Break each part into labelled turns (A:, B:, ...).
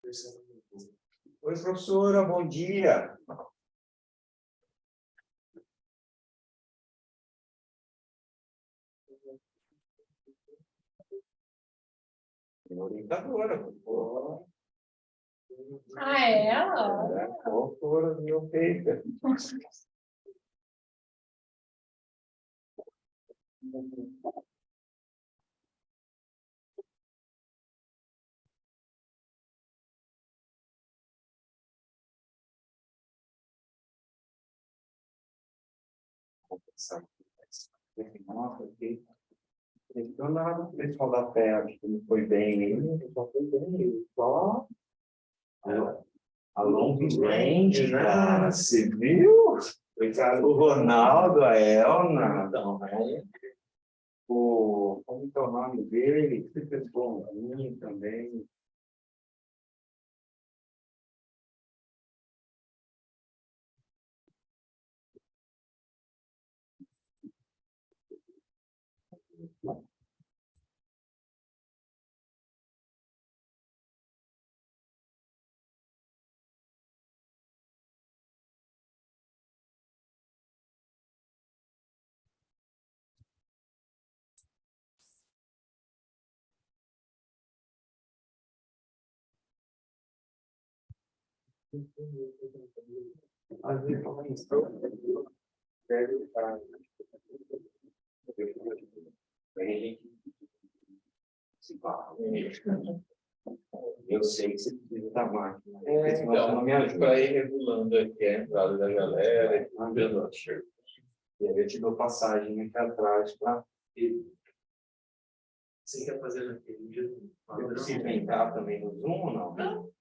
A: Oi, professora, bom dia. Orientadora, pô.
B: Ah, é ela?
A: É, professora do meu paper. Nossa, que impressionado o pessoal da terra, que não foi bem. Só foi bem, só a long range, cara, você viu? O Ronaldo, a Elna, como que é o nome dele? Super bonzinho também. Às vezes, como estou, sério, tá? Eu sei que você precisa da máquina.
C: Então,
A: Não me ajuda.
C: para ir regulando aqui a entrada da galera,
A: E aí eu te dou passagem aqui atrás para
C: você quer fazer naquele mesmo
A: eu preciso entrar também no Zoom ou não?
B: Não.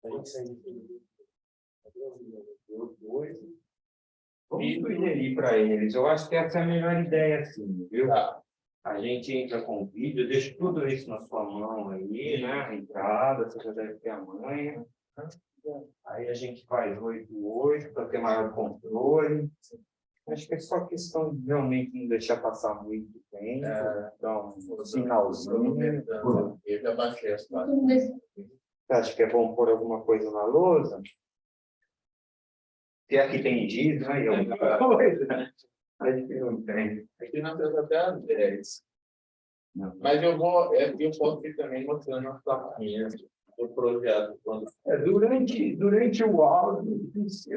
A: A gente sai de dois. Vamos sugerir para eles. Eu acho que essa é a melhor ideia, assim, viu?
C: Tá.
A: A gente entra com o vídeo, deixa tudo isso na sua mão aí, né? A entrada, você já deve ter a manha. Aí a gente faz 8 para ter maior controle. Acho que é só questão de realmente não deixar passar muito tempo. Então, um sinalzinho.
C: Eu já baixei as páginas.
A: Você acha que é bom pôr alguma coisa na lousa? Se aqui tem giz, né? E alguma coisa. Acho que não tem.
C: Aqui nós temos até as 10.
A: Não.
C: Mas eu posso ir também mostrando as plaquinhas do projeto.
A: Durante o áudio,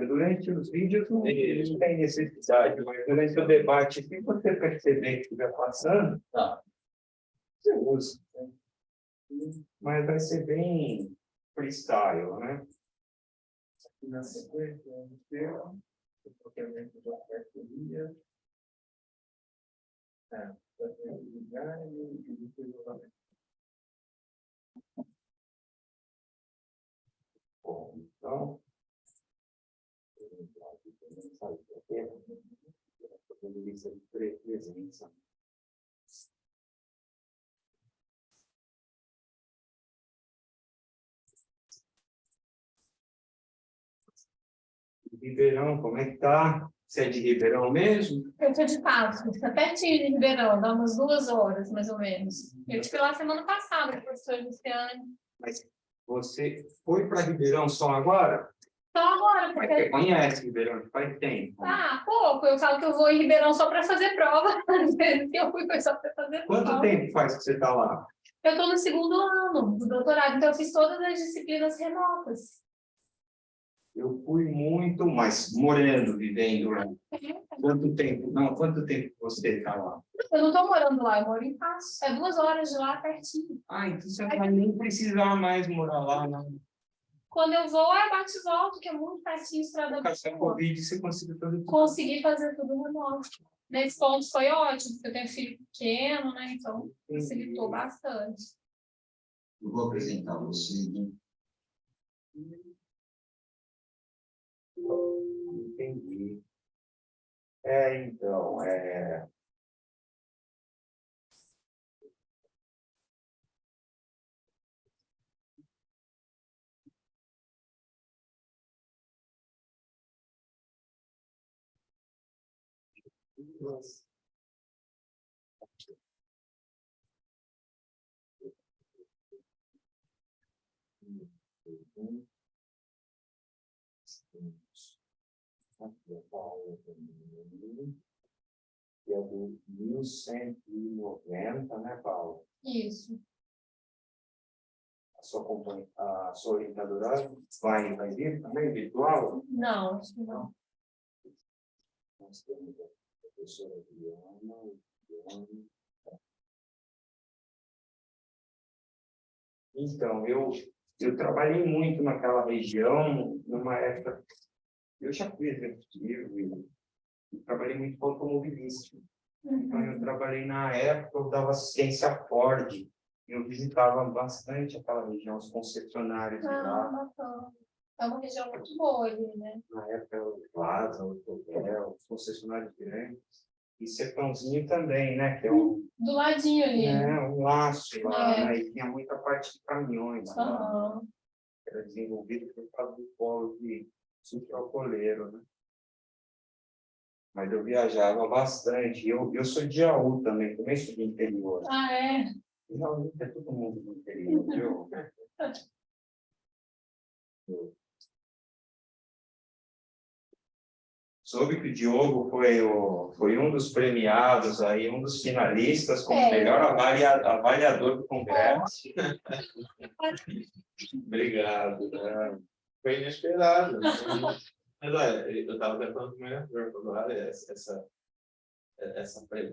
A: durante os vídeos, não tem necessidade, mas durante o debate, se você perceber que estiver passando,
C: Tá.
A: você usa. Mas vai ser bem freestyle, né?
C: Na sequência, o procedimento da parceria.
A: Bom, então, lista de presença. Ribeirão, como é que tá? Você é de Ribeirão mesmo?
B: Eu sou de Patos, fica pertinho de Ribeirão, dá umas 2 horas, mais ou menos. Eu estive lá semana passada, professor Luciane.
A: Mas você foi para Ribeirão só agora?
B: Só agora,
A: Mas
B: porque...
A: você conhece Ribeirão faz tempo.
B: Ah, pouco. Eu falo que eu vou em Ribeirão só para fazer prova. Às vezes que eu fui foi só para fazer
A: Quanto
B: prova.
A: tempo faz que você está lá?
B: Eu estou no 2º ano do doutorado, então eu fiz todas as disciplinas remotas.
A: Eu fui muito, mas morando, vivendo lá. Quanto tempo? Não, quanto tempo você está lá?
B: Eu não estou morando lá, eu moro em Patos. É 2 horas de lá, pertinho.
A: Ah, então você não vai nem precisar mais morar lá, não.
B: Quando eu vou, é bate e volta, que é muito pertinho, estrada
A: Por causa da
B: boa.
A: Covid, você conseguiu fazer tudo.
B: Consegui fazer tudo remoto. Nesse ponto foi ótimo, porque eu tenho filho pequeno, né? Então, facilitou bastante.
D: Eu vou apresentar você, né?
A: Entendi. Então, Aqui, Paulo, também. Que é do 1190, né, Paulo?
B: Isso.
A: A sua orientadora vai vir também, virtual?
B: Não, acho que não.
A: Nós temos a professora Adriana. Então, eu trabalhei muito naquela região, numa época, eu já fui executivo e trabalhei muito com automobilística. Então, eu trabalhei na época, eu dava assistência à Ford, eu visitava bastante aquela região, os concessionários de lá.
B: Bacana. É uma região muito boa ali, né?
A: Na época, o Plaza, o Hotel, os concessionários grandes. E Sertãozinho também, né? Que é
B: do ladinho ali.
A: um laço lá,
B: É.
A: né? E tinha muita parte de caminhões lá. Era desenvolvido por causa do polo de sucroalcooleiro, né? Mas eu viajava bastante. Eu sou de Jaú também sou do interior.
B: Ah, é?
A: Jaú é todo mundo do interior, viu? Soube que o Diogo foi um dos premiados aí, um dos finalistas como melhor avaliador do Congresso.
C: Obrigado. Foi inesperado. Mas olha, eu estava tentando com o vereador agora,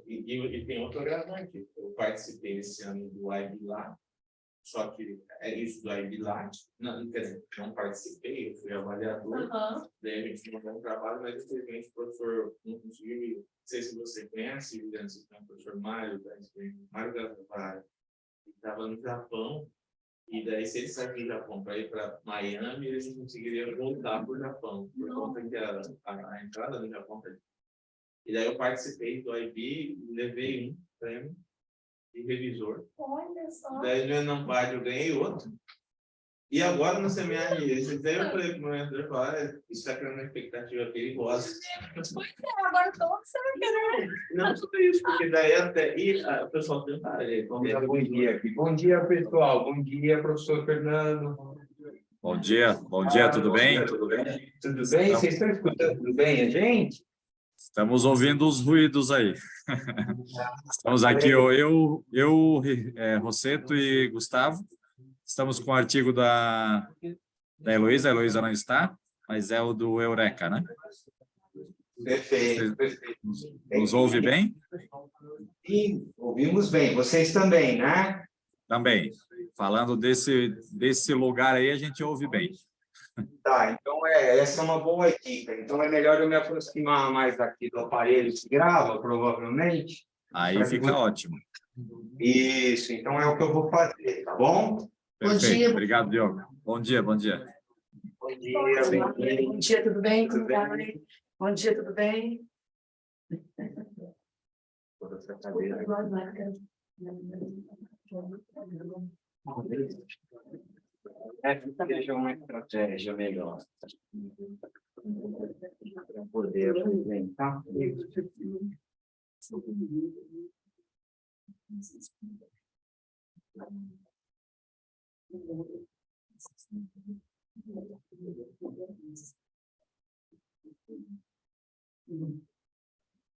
C: e tem outro agravante. Eu participei esse ano do IB lá, só que é isso do IB lá. Não, quer dizer, não participei, eu fui avaliador. Daí a gente mandou um trabalho, mas infelizmente o professor não conseguiu. Não sei se você conhece, o professor Mário Gaspar, que estava no Japão. E daí, se ele sair do Japão para ir para Miami, eles não conseguiriam voltar para o Japão, por conta que a entrada no Japão. E daí eu participei do IB e levei um prêmio de revisor.
B: Olha só.
C: Daí no Enampad eu ganhei outro. E agora no CMA, daí eu falei para o meu mentor, isso está criando uma expectativa perigosa.
B: Pois é, agora todos sabem.
C: Não, só isso, porque daí até. E o pessoal tentar.
A: Bom dia aqui. Bom dia, pessoal. Bom dia, professor Fernando.
E: Bom dia, tudo bem?
A: Tudo bem? Tudo bem? Vocês estão escutando tudo bem, a gente?
E: Estamos ouvindo os ruídos aí. Estamos aqui, eu, Rosseto e Gustavo. Estamos com o artigo da Heloísa. A Heloísa não está, mas é o do Eureka, né?
A: Perfeito.
E: Nos ouve bem?
A: Sim, ouvimos bem. Vocês também, né?
E: Também. Falando desse lugar aí, a gente ouve bem.
A: Tá, então essa é uma boa dica. Então é melhor eu me aproximar mais aqui do aparelho que grava, provavelmente.
E: Aí fica ótimo.
A: Isso, então é o que eu vou fazer, tá bom?
E: Perfeito. Obrigado, Diogo. Bom dia.
A: Bom dia,
F: Bom dia, tudo bem? Tudo bem? Bom dia, tudo bem?
A: Toda essa cadeira. Seja uma estratégia melhor para poder apresentar.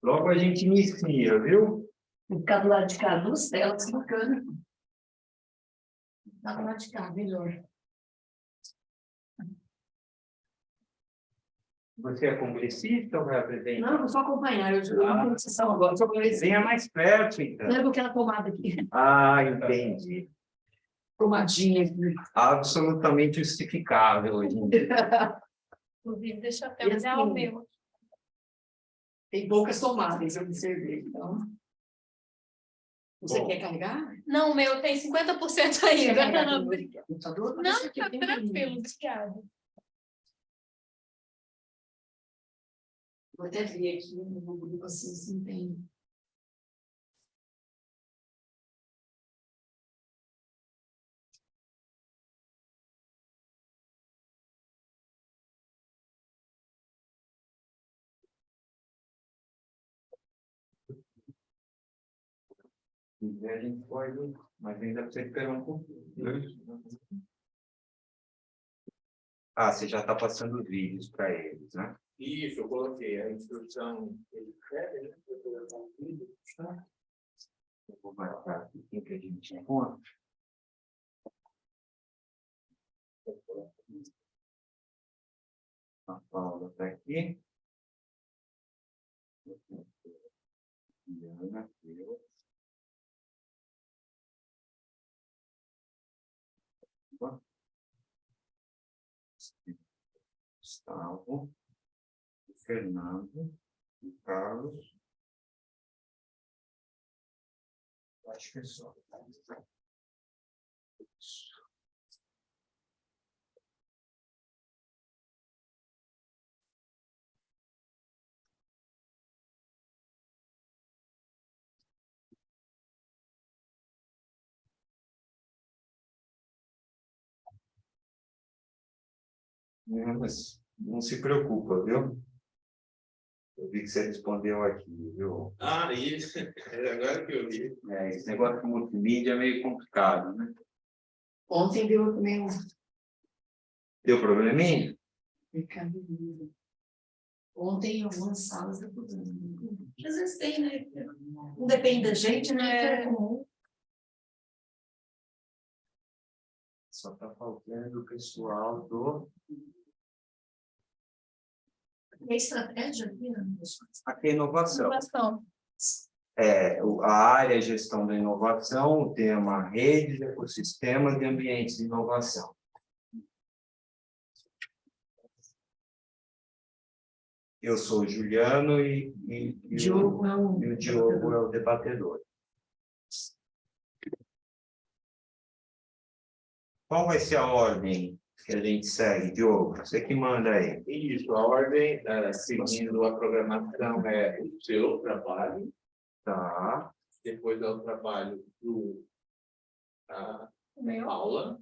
A: Logo a gente inicia, viu?
F: Ficar do lado de cá, duas telas, bacana. Ficar do lado de cá, melhor.
A: Você é congressista ou vai apresentar?
F: Não, eu vou só acompanhar, eu não tenho sessão agora, só para ver se...
A: Venha mais perto, então.
F: Lembra aquela tomada aqui,
A: Ah, entendi.
F: tomadinha aqui.
A: Absolutamente justificável hoje em dia.
B: Inclusive, deixa eu até
F: E
B: olhar
F: assim,
B: o meu.
F: Tem poucas tomadas, eu observei, então... Você
A: Bom.
F: quer carregar?
B: Não, o meu tem 50%
F: Quer
B: ainda.
F: carregar no computador?
B: Não,
F: Deixa aqui,
B: tá
F: tem
B: tranquilo,
F: um-
B: obrigada.
F: Vou até ver aqui no Google assim, se não tem.
A: E a gente pode, mas ainda precisa esperar um pouquinho. Ah, você já está passando os vídeos para eles, né?
C: Isso, eu coloquei a instrução que ele quer, né? Para colocar o vídeo, tá?
A: Eu vou marcar aqui quem que a gente encontra. A Paula está aqui. Diana, eu. Gustavo, o Fernando, o Carlos. Acho que é só. Mas não se preocupa, viu? Eu vi que você respondeu aqui, viu?
C: Ah, isso. É agora que eu vi.
A: Esse negócio de multimídia é meio complicado, né?
F: Ontem deu também um
A: Deu probleminha?
F: brincadeira. Ontem algumas salas da cozinha. Às vezes tem, né? Não depende da gente, né? É comum.
A: Só está faltando o pessoal do...
F: É estratégia aqui, né?
A: Aqui é inovação.
B: Inovação.
A: A área é gestão da inovação, o tema redes, ecossistemas e ambientes de inovação. Eu sou o Juliano e o Diogo é o debatedor. Qual vai ser a ordem que a gente segue, Diogo? Você que manda aí.
C: Isso, a ordem, seguindo a programação, é o seu trabalho,
A: Tá,
C: depois é o trabalho do
B: Meu.
C: Paula,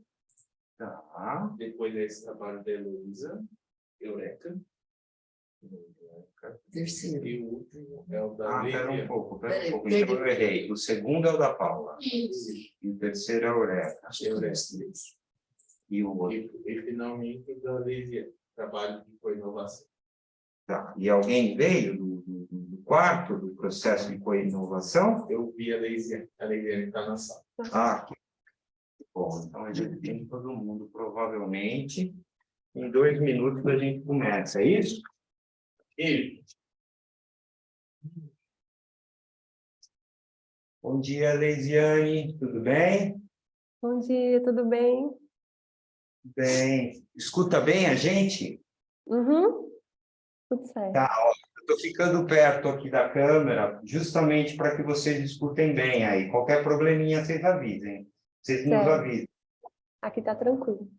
A: tá.
C: depois é esse trabalho da Heloísa, Eureka,
F: Terceiro.
C: e o último é o da
A: Pera um
C: Lívia.
A: pouco.
F: Peraí,
A: Então eu errei. O segundo é o da Paula.
B: Isso.
A: E o terceiro é o Eureka.
C: Eureka.
A: E o outro.
C: E finalmente o da Lívia, trabalho de co-inovação.
A: Tá. E alguém veio do quarto do processo de co-inovação?
C: Eu vi a Lívia está na sala.
A: Ah, que bom. Então a gente tem todo mundo, provavelmente. Em 2 minutos a gente começa, é isso?
C: E
A: Bom dia, Leisiane. Tudo bem?
G: Bom dia, tudo bem?
A: Bem. Escuta bem a gente?
G: Uhum, tudo certo.
A: Tá, ó, eu estou ficando perto aqui da câmera, justamente para que vocês escutem bem aí. Qualquer probleminha, vocês avisem. Vocês nos
G: Certo.
A: avisem.
G: Aqui tá tranquilo.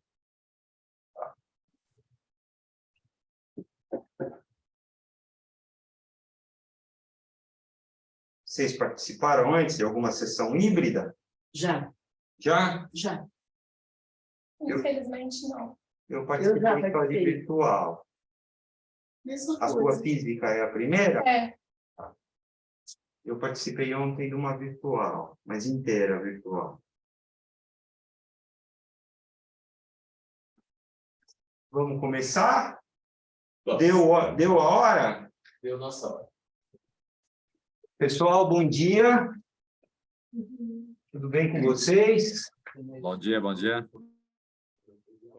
A: Vocês participaram antes de alguma sessão híbrida?
F: Já.
A: Já?
B: Infelizmente, não.
A: Eu participei só de
F: participei.
A: virtual.
F: Mesma
A: A sua
F: coisa.
A: física é a primeira?
B: É.
A: Eu participei ontem de uma virtual, mas inteira virtual. Vamos começar? Deu a hora?
C: deu nossa hora.
A: Pessoal, bom dia. Tudo bem com vocês?
E: Bom dia, bom dia.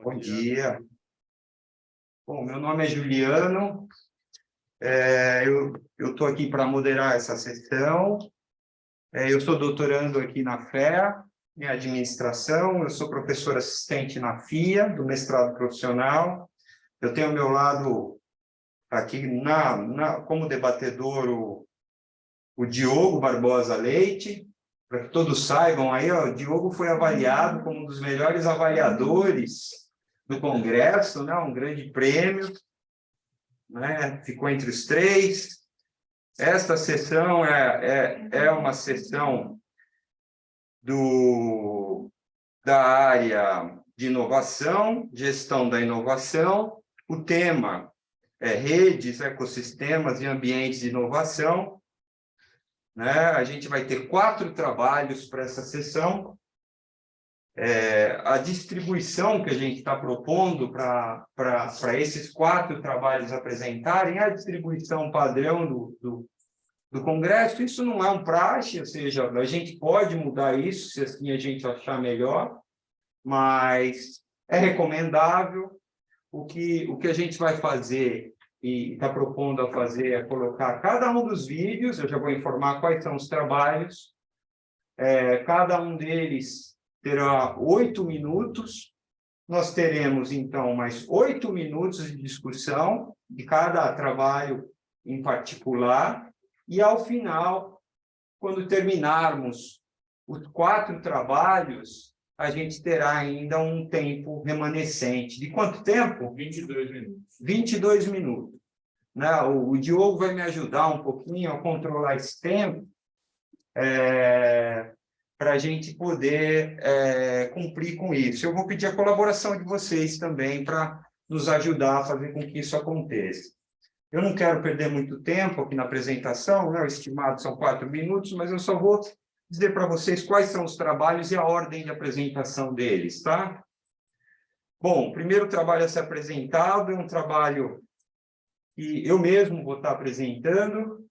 A: Bom dia. Bom, meu nome é Juliano. Eu estou aqui para moderar essa sessão. Eu sou doutorando aqui na FEA, em administração. Eu sou professor assistente na FIA, do mestrado profissional. Eu tenho ao meu lado, aqui como debatedor, o Diogo Barbosa Leite. Para que todos saibam, aí, ó, o Diogo foi avaliado como um dos melhores avaliadores do Congresso, né? Um grande prêmio, né? Ficou entre os 3. Esta sessão é uma sessão da área de inovação, gestão da inovação. O tema é redes, ecossistemas e ambientes de inovação. Né? A gente vai ter 4 trabalhos para essa sessão. A distribuição que a gente está propondo para esses 4 trabalhos apresentarem é a distribuição padrão do Congresso. Isso não é um praxe, ou seja, a gente pode mudar isso se assim a gente achar melhor, mas é recomendável. O que a gente vai fazer e está propondo a fazer é colocar cada um dos vídeos, eu já vou informar quais são os trabalhos, cada um deles terá 8 minutos, nós teremos, então, mais 8 minutos de discussão de cada trabalho em particular, e, ao final, quando terminarmos os 4 trabalhos, a gente terá ainda um tempo remanescente. De quanto tempo?
C: 22 minutos.
A: 22 minutos. Né? O Diogo vai me ajudar um pouquinho a controlar esse tempo, para a gente poder cumprir com isso. Eu vou pedir a colaboração de vocês também para nos ajudar a fazer com que isso aconteça. Eu não quero perder muito tempo aqui na apresentação, né? O estimado são 4 minutos, mas eu só vou dizer para vocês quais são os trabalhos e a ordem de apresentação deles, tá? Bom, o primeiro trabalho a ser apresentado é um trabalho que eu mesmo vou estar apresentando.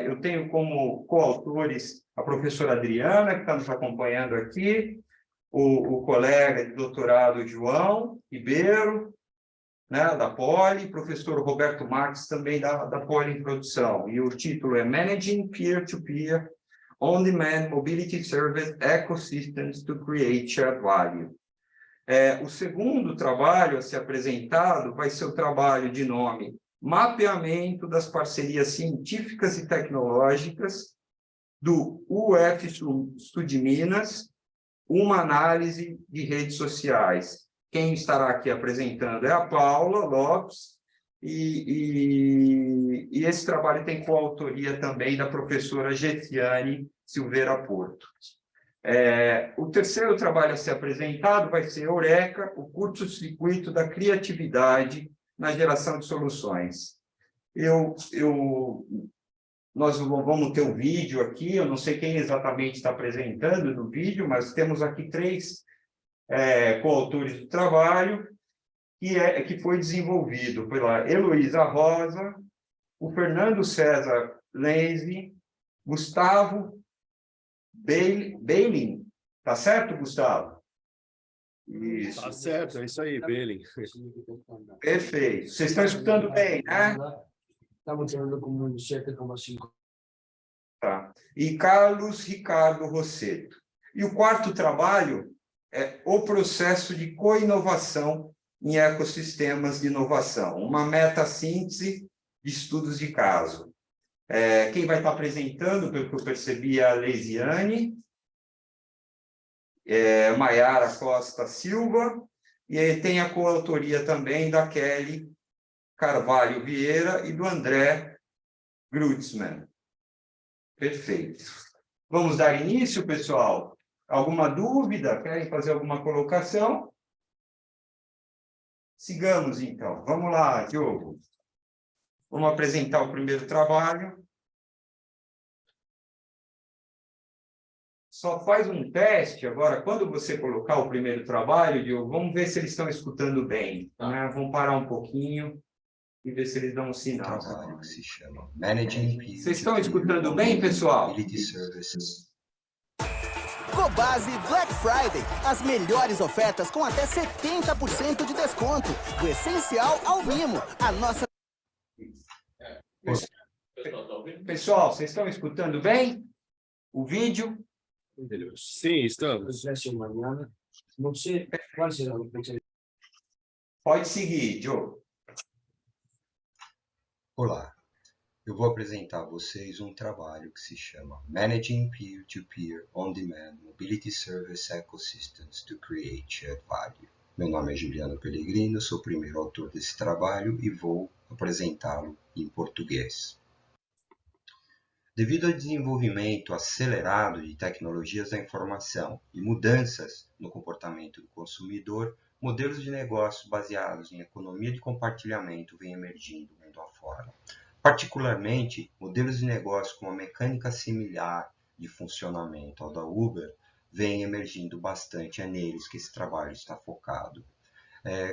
A: Eu tenho como coautores a professora Adriana, que está nos acompanhando aqui, o colega de doutorado João Ribeiro, né, da Poli, professor Roberto Marques, também da Poli em produção. E o título é Managing Peer-to-Peer On-Demand Mobility Service Ecosystems to Create Shared Value. O segundo trabalho a ser apresentado vai ser o trabalho de nome Mapeamento das Parcerias Científicas e Tecnológicas do UF-Sul de Minas, uma análise de redes sociais. Quem estará aqui apresentando é a Paula Lopes, e esse trabalho tem coautoria também da professora Gessiane Silveira Porto. O terceiro trabalho a ser apresentado vai ser Eureka, o curto-circuito da criatividade na geração de soluções. Nós vamos ter um vídeo aqui, eu não sei quem exatamente está apresentando no vídeo, mas temos aqui 3 coautores do trabalho, que foi desenvolvido pela Heloísa Rosa, o Fernando César Lenzi, Gustavo Beiling. Tá certo, Gustavo? Isso.
H: Tá certo, é isso aí, Beiling.
A: Perfeito. Vocês estão escutando bem, né?
H: Estamos falando com 7,5.
A: Tá. E Carlos Ricardo Rosseto. E o quarto trabalho é o processo de co-inovação em ecossistemas de inovação, uma meta-síntese de estudos de caso. Quem vai estar apresentando, pelo que eu percebi, é a Leisiane, Maiara Costa Silva, e aí tem a coautoria também da Kelly Carvalho Vieira e do André Grutzmann. Perfeito. Vamos dar início, pessoal? Alguma dúvida? Querem fazer alguma colocação? Sigamos, então. Vamos lá, Diogo. Vamos apresentar o primeiro trabalho. Só faz um teste agora. Quando você colocar o primeiro trabalho, Diogo, vamos ver se eles estão escutando bem. Né? Vamos parar um pouquinho e ver se eles dão um sinal.
D: Trabalho que se chama Managing Peer-to-Peer
A: Vocês estão escutando bem, pessoal?
D: Mobility Services.
I: Cobase Black Friday. As melhores ofertas com até 70% de desconto. Do essencial ao mimo. A nossa...
A: Pessoal, vocês estão escutando bem o vídeo?
H: Sim, estamos.
A: Pode seguir, Diogo.
D: Olá, eu vou apresentar a vocês um trabalho que se chama Managing Peer-to-Peer On-Demand Mobility Service Ecosystems to Create Shared Value. Meu nome é Juliano Pellegrino, sou o primeiro autor desse trabalho e vou apresentá-lo em português. Devido ao desenvolvimento acelerado de tecnologias da informação e mudanças no comportamento do consumidor, modelos de negócio baseados em economia de compartilhamento vêm emergindo mundo afora. Particularmente, modelos de negócio com uma mecânica similar de funcionamento ao da Uber vem emergindo bastante, é neles que esse trabalho está focado.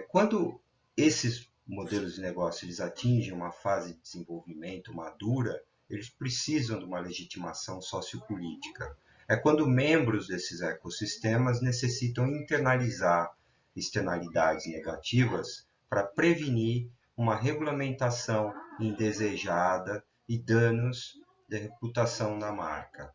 D: Quando esses modelos de negócio eles atingem uma fase de desenvolvimento madura, eles precisam de uma legitimação sociopolítica. É quando membros desses ecossistemas necessitam internalizar externalidades negativas para prevenir uma regulamentação indesejada e danos de reputação da marca.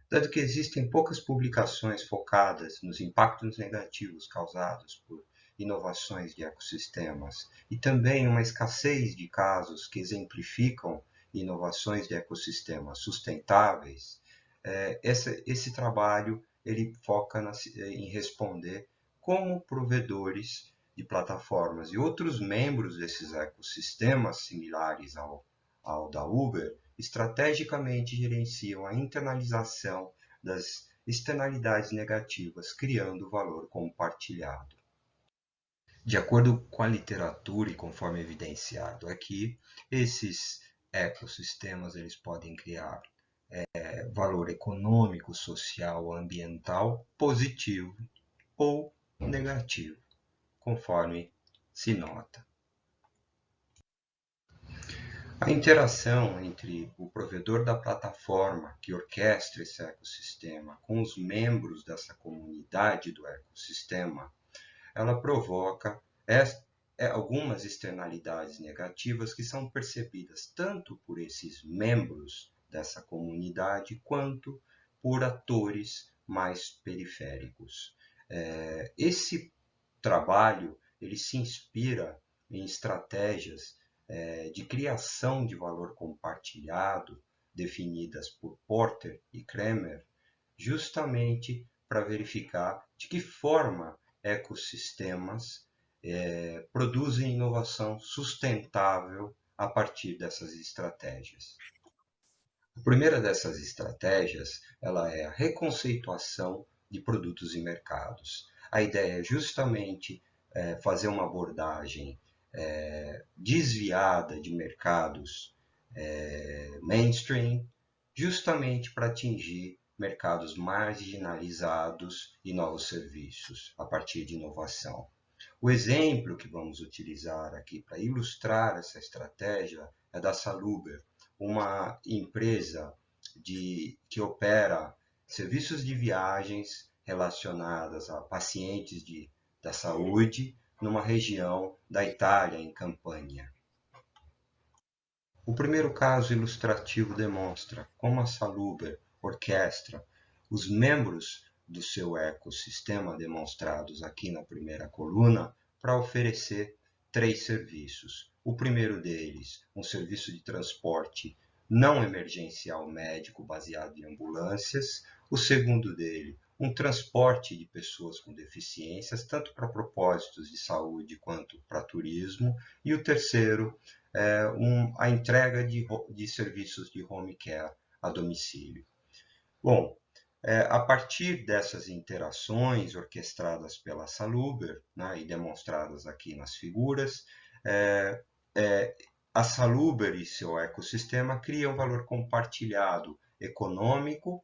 D: Dado que existem poucas publicações focadas nos impactos negativos causados por inovações de ecossistemas e também uma escassez de casos que exemplificam inovações de ecossistemas sustentáveis, esse trabalho ele foca em responder como provedores de plataformas e outros membros desses ecossistemas similares ao da Uber, estrategicamente gerenciam a internalização das externalidades negativas, criando valor compartilhado. De acordo com a literatura e conforme evidenciado aqui, esses ecossistemas eles podem criar valor econômico, social, ambiental positivo ou negativo, conforme se nota. A interação entre o provedor da plataforma que orquestra esse ecossistema com os membros dessa comunidade do ecossistema, ela provoca algumas externalidades negativas que são percebidas tanto por esses membros dessa comunidade quanto por atores mais periféricos. Esse trabalho ele se inspira em estratégias de criação de valor compartilhado definidas por Porter e Kremer, justamente para verificar de que forma ecossistemas produzem inovação sustentável a partir dessas estratégias. A primeira dessas estratégias ela é a reconceituação de produtos e mercados. A ideia é justamente fazer uma abordagem desviada de mercados mainstream, justamente para atingir mercados marginalizados e novos serviços a partir de inovação. O exemplo que vamos utilizar aqui para ilustrar essa estratégia é da Saluber, uma empresa que opera serviços de viagens relacionadas a pacientes da saúde numa região da Itália, em Campania. O primeiro caso ilustrativo demonstra como a Saluber orquestra os membros do seu ecossistema, demonstrados aqui na primeira coluna, para oferecer 3 serviços. O primeiro deles, um serviço de transporte não emergencial médico baseado em ambulâncias. O segundo dele, um transporte de pessoas com deficiências, tanto para propósitos de saúde quanto para turismo. E o terceiro, a entrega de serviços de home care a domicílio. Bom, a partir dessas interações orquestradas pela Saluber, né, e demonstradas aqui nas figuras, a Saluber e seu ecossistema criam valor compartilhado econômico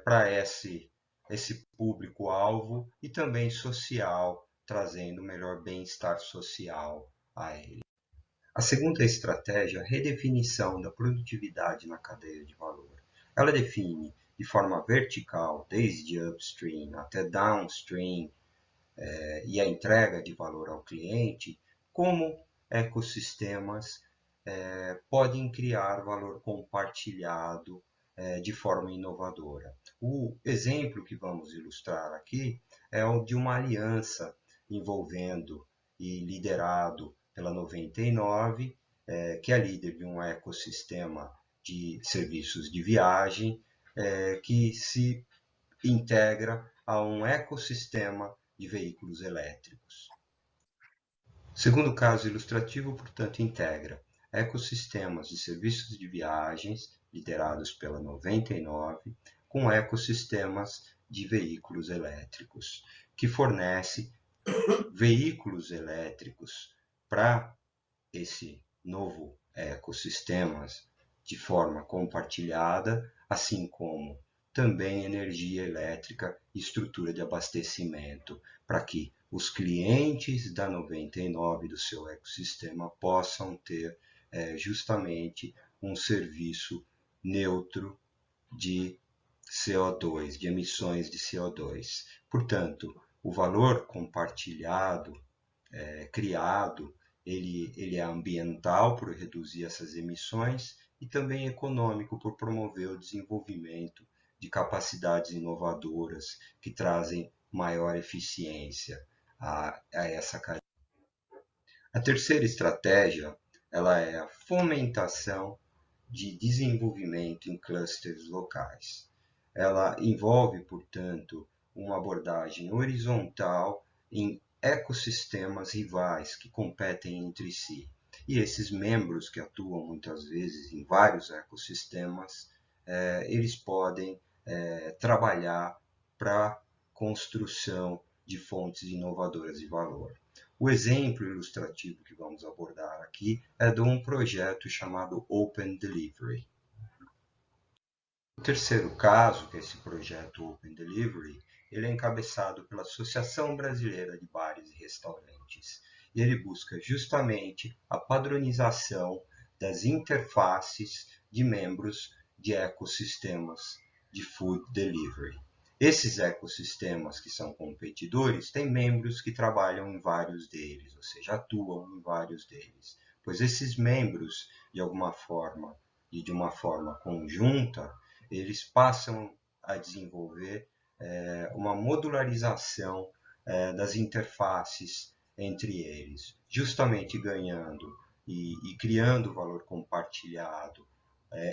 D: para esse público-alvo e também social, trazendo melhor bem-estar social a ele. A segunda estratégia é a redefinição da produtividade na cadeia de valor. Ela define de forma vertical, desde upstream até downstream, e a entrega de valor ao cliente, como ecossistemas podem criar valor compartilhado de forma inovadora. O exemplo que vamos ilustrar aqui é o de uma aliança envolvendo e liderado pela 99, que é líder de um ecossistema de serviços de viagem, que se integra a um ecossistema de veículos elétricos. O segundo caso ilustrativo, portanto, integra ecossistemas de serviços de viagens, liderados pela 99, com ecossistemas de veículos elétricos, que fornece veículos elétricos para esse novo ecossistema de forma compartilhada, assim como também energia elétrica e estrutura de abastecimento, para que os clientes da 99 do seu ecossistema possam ter justamente um serviço neutro de CO2, de emissões de CO2. Portanto, o valor compartilhado, criado, ele é ambiental por reduzir essas emissões e também econômico por promover o desenvolvimento de capacidades inovadoras que trazem maior eficiência a essa cadeia. A terceira estratégia, ela é a fomentação de desenvolvimento em clusters locais. Ela envolve, portanto, uma abordagem horizontal em ecossistemas rivais que competem entre si. E esses membros que atuam muitas vezes em vários ecossistemas, eles podem trabalhar para a construção de fontes inovadoras de valor. O exemplo ilustrativo que vamos abordar aqui é de um projeto chamado Open Delivery. O terceiro caso, que é esse projeto Open Delivery, ele é encabeçado pela Associação Brasileira de Bares e Restaurantes. E ele busca justamente a padronização das interfaces de membros de ecossistemas de food delivery. Esses ecossistemas que são competidores têm membros que trabalham em vários deles, ou seja, atuam em vários deles. Pois esses membros, de alguma forma e de uma forma conjunta, eles passam a desenvolver uma modularização das interfaces entre eles, justamente ganhando e criando valor compartilhado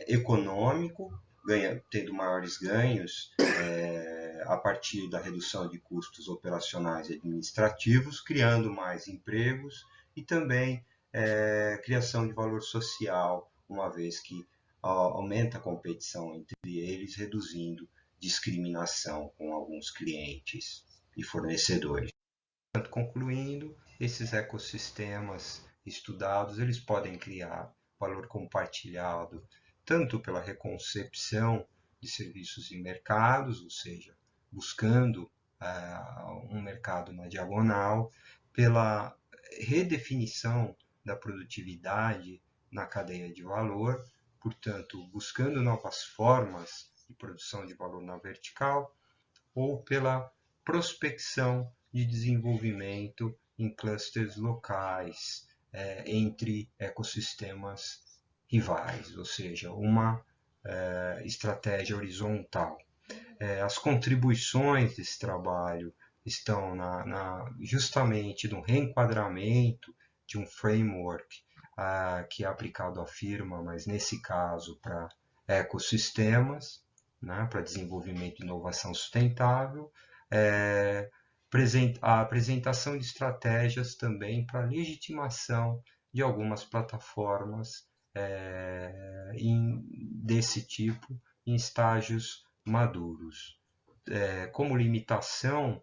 D: econômico, tendo maiores ganhos a partir da redução de custos operacionais e administrativos, criando mais empregos e também criação de valor social, uma vez que aumenta a competição entre eles, reduzindo discriminação com alguns clientes e fornecedores. Portanto, concluindo, esses ecossistemas estudados, eles podem criar valor compartilhado tanto pela reconcepção de serviços e mercados, ou seja, buscando um mercado na diagonal, pela redefinição da produtividade na cadeia de valor, portanto, buscando novas formas de produção de valor na vertical, ou pela prospecção de desenvolvimento em clusters locais entre ecossistemas rivais, ou seja, uma estratégia horizontal. As contribuições desse trabalho estão justamente no reenquadramento de um framework que é aplicado à firma, mas nesse caso para ecossistemas, né, para desenvolvimento e inovação sustentável, a apresentação de estratégias também para legitimação de algumas plataformas desse tipo em estágios maduros. Como limitação,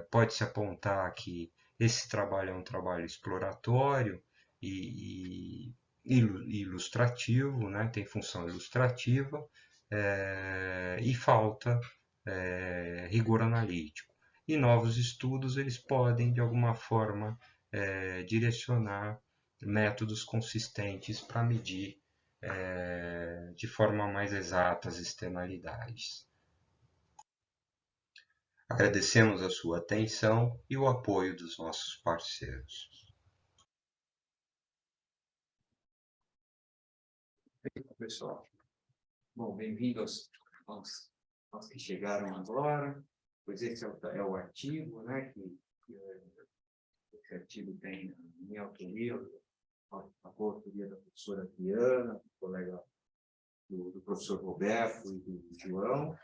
D: pode-se apontar que esse trabalho é um trabalho exploratório e ilustrativo, né? Tem função ilustrativa e falta rigor analítico. E novos estudos eles podem, de alguma forma, direcionar métodos consistentes para medir de forma mais exata as externalidades. Agradecemos a sua atenção e o apoio dos nossos parceiros.
A: Pessoal, bom, bem-vindos aos que chegaram agora, pois esse é o artigo, né, esse artigo tem a minha autoria, a coautoria da professora Diana, do colega do professor Roberto e do João,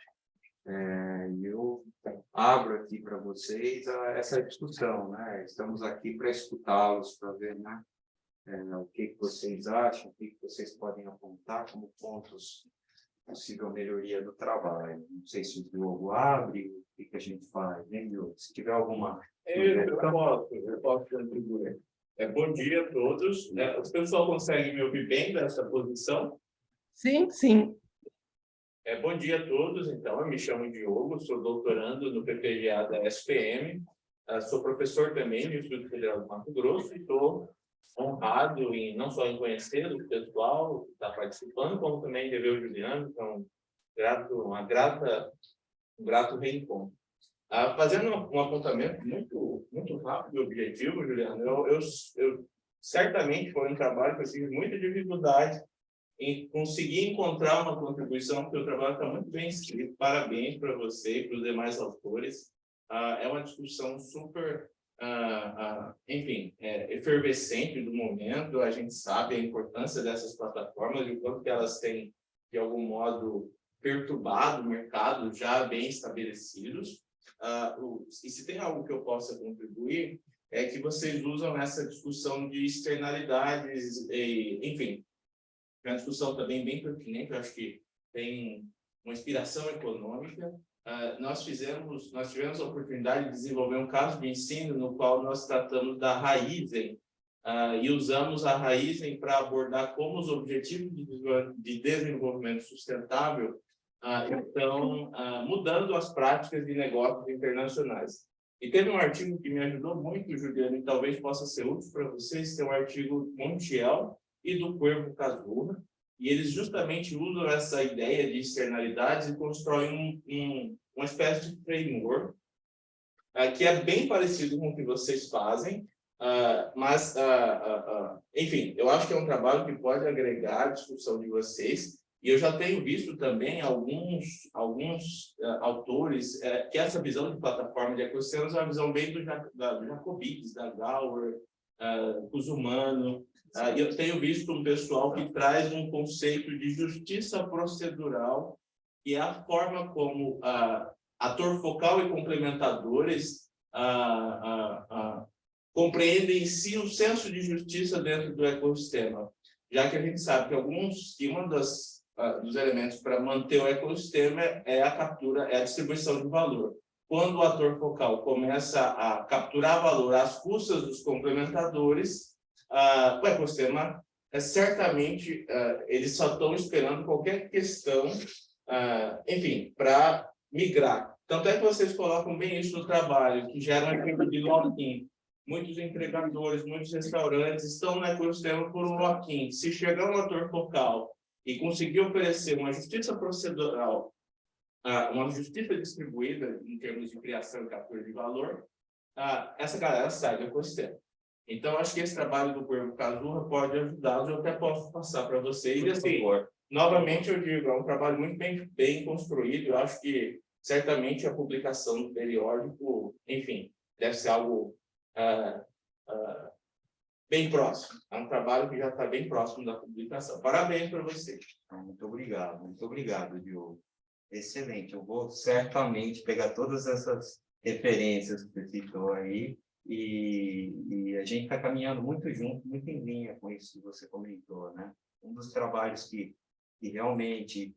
A: e eu abro aqui para vocês essa discussão, né? Estamos aqui para escutá-los, para ver, né, o que vocês acham, o que vocês podem apontar como pontos de possível melhoria do trabalho. Não sei se o Diogo abre, o que a gente faz, hein, Diogo? Se tiver alguma...
C: Eu posso contribuir. Bom dia a todos. O pessoal consegue me ouvir bem dessa posição?
F: Sim, sim.
C: Bom dia a todos, então, eu me chamo Diogo, sou doutorando no PPGA da SPM, sou professor também no Instituto Federal do Mato Grosso e estou honrado não só em conhecer o pessoal que está participando, como também de ver o Juliano, então, um grato reencontro. Fazendo um apontamento muito rápido e objetivo, Juliano, eu certamente foi um trabalho que eu tive muita dificuldade em conseguir encontrar uma contribuição, porque o trabalho está muito bem escrito. Parabéns para você e para os demais autores. É uma discussão super, enfim, efervescente do momento. A gente sabe a importância dessas plataformas e o quanto que elas têm, de algum modo, perturbado o mercado já bem estabelecidos. E se tem algo que eu possa contribuir, é que vocês usam essa discussão de externalidades, enfim, é uma discussão também bem pertinente, eu acho que tem uma inspiração econômica. Nós tivemos a oportunidade de desenvolver um caso de ensino no qual nós tratamos da Raizen, e usamos a Raizen para abordar como os objetivos de desenvolvimento sustentável estão mudando as práticas de negócios internacionais. E teve um artigo que me ajudou muito, Juliano, e talvez possa ser útil para vocês, que é um artigo Montiel e do Cuervo Casurra, e eles justamente usam essa ideia de externalidades e constroem uma espécie de framework que é bem parecido com o que vocês fazem, mas, enfim, eu acho que é um trabalho que pode agregar a discussão de vocês, e eu já tenho visto também alguns autores que essa visão de plataforma de ecossistemas é uma visão bem do Jacobides, da Gauer, Cusumano. Eu tenho visto um pessoal que traz um conceito de justiça procedural, que é a forma como ator focal e complementadores compreendem em si o senso de justiça dentro do ecossistema, já que a gente sabe que um dos elementos para manter o ecossistema é a captura, é a distribuição de valor. Quando o ator focal começa a capturar valor às custas dos complementadores, o ecossistema certamente eles só estão esperando qualquer questão, enfim, para migrar. Tanto é que vocês colocam bem isso no trabalho, que gera um efeito de lock-in. Muitos entregadores, muitos restaurantes estão no ecossistema por um lock-in. Se chegar um ator focal e conseguir oferecer uma justiça procedural, uma justiça distribuída em termos de criação e captura de valor, essa galera sai do ecossistema. Então, acho que esse trabalho do Cuervo Casurra pode ajudá-los, eu até posso passar para vocês. E, assim, novamente, eu digo, é um trabalho muito bem construído, eu acho que, certamente, a publicação do periódico, enfim, deve ser algo bem próximo. É um trabalho que já está bem próximo da publicação. Parabéns para vocês.
D: Muito obrigado, Diogo. Excelente, eu vou certamente pegar todas essas referências que você citou aí e a gente está caminhando muito junto, muito em linha com isso que você comentou, né? Um dos trabalhos que realmente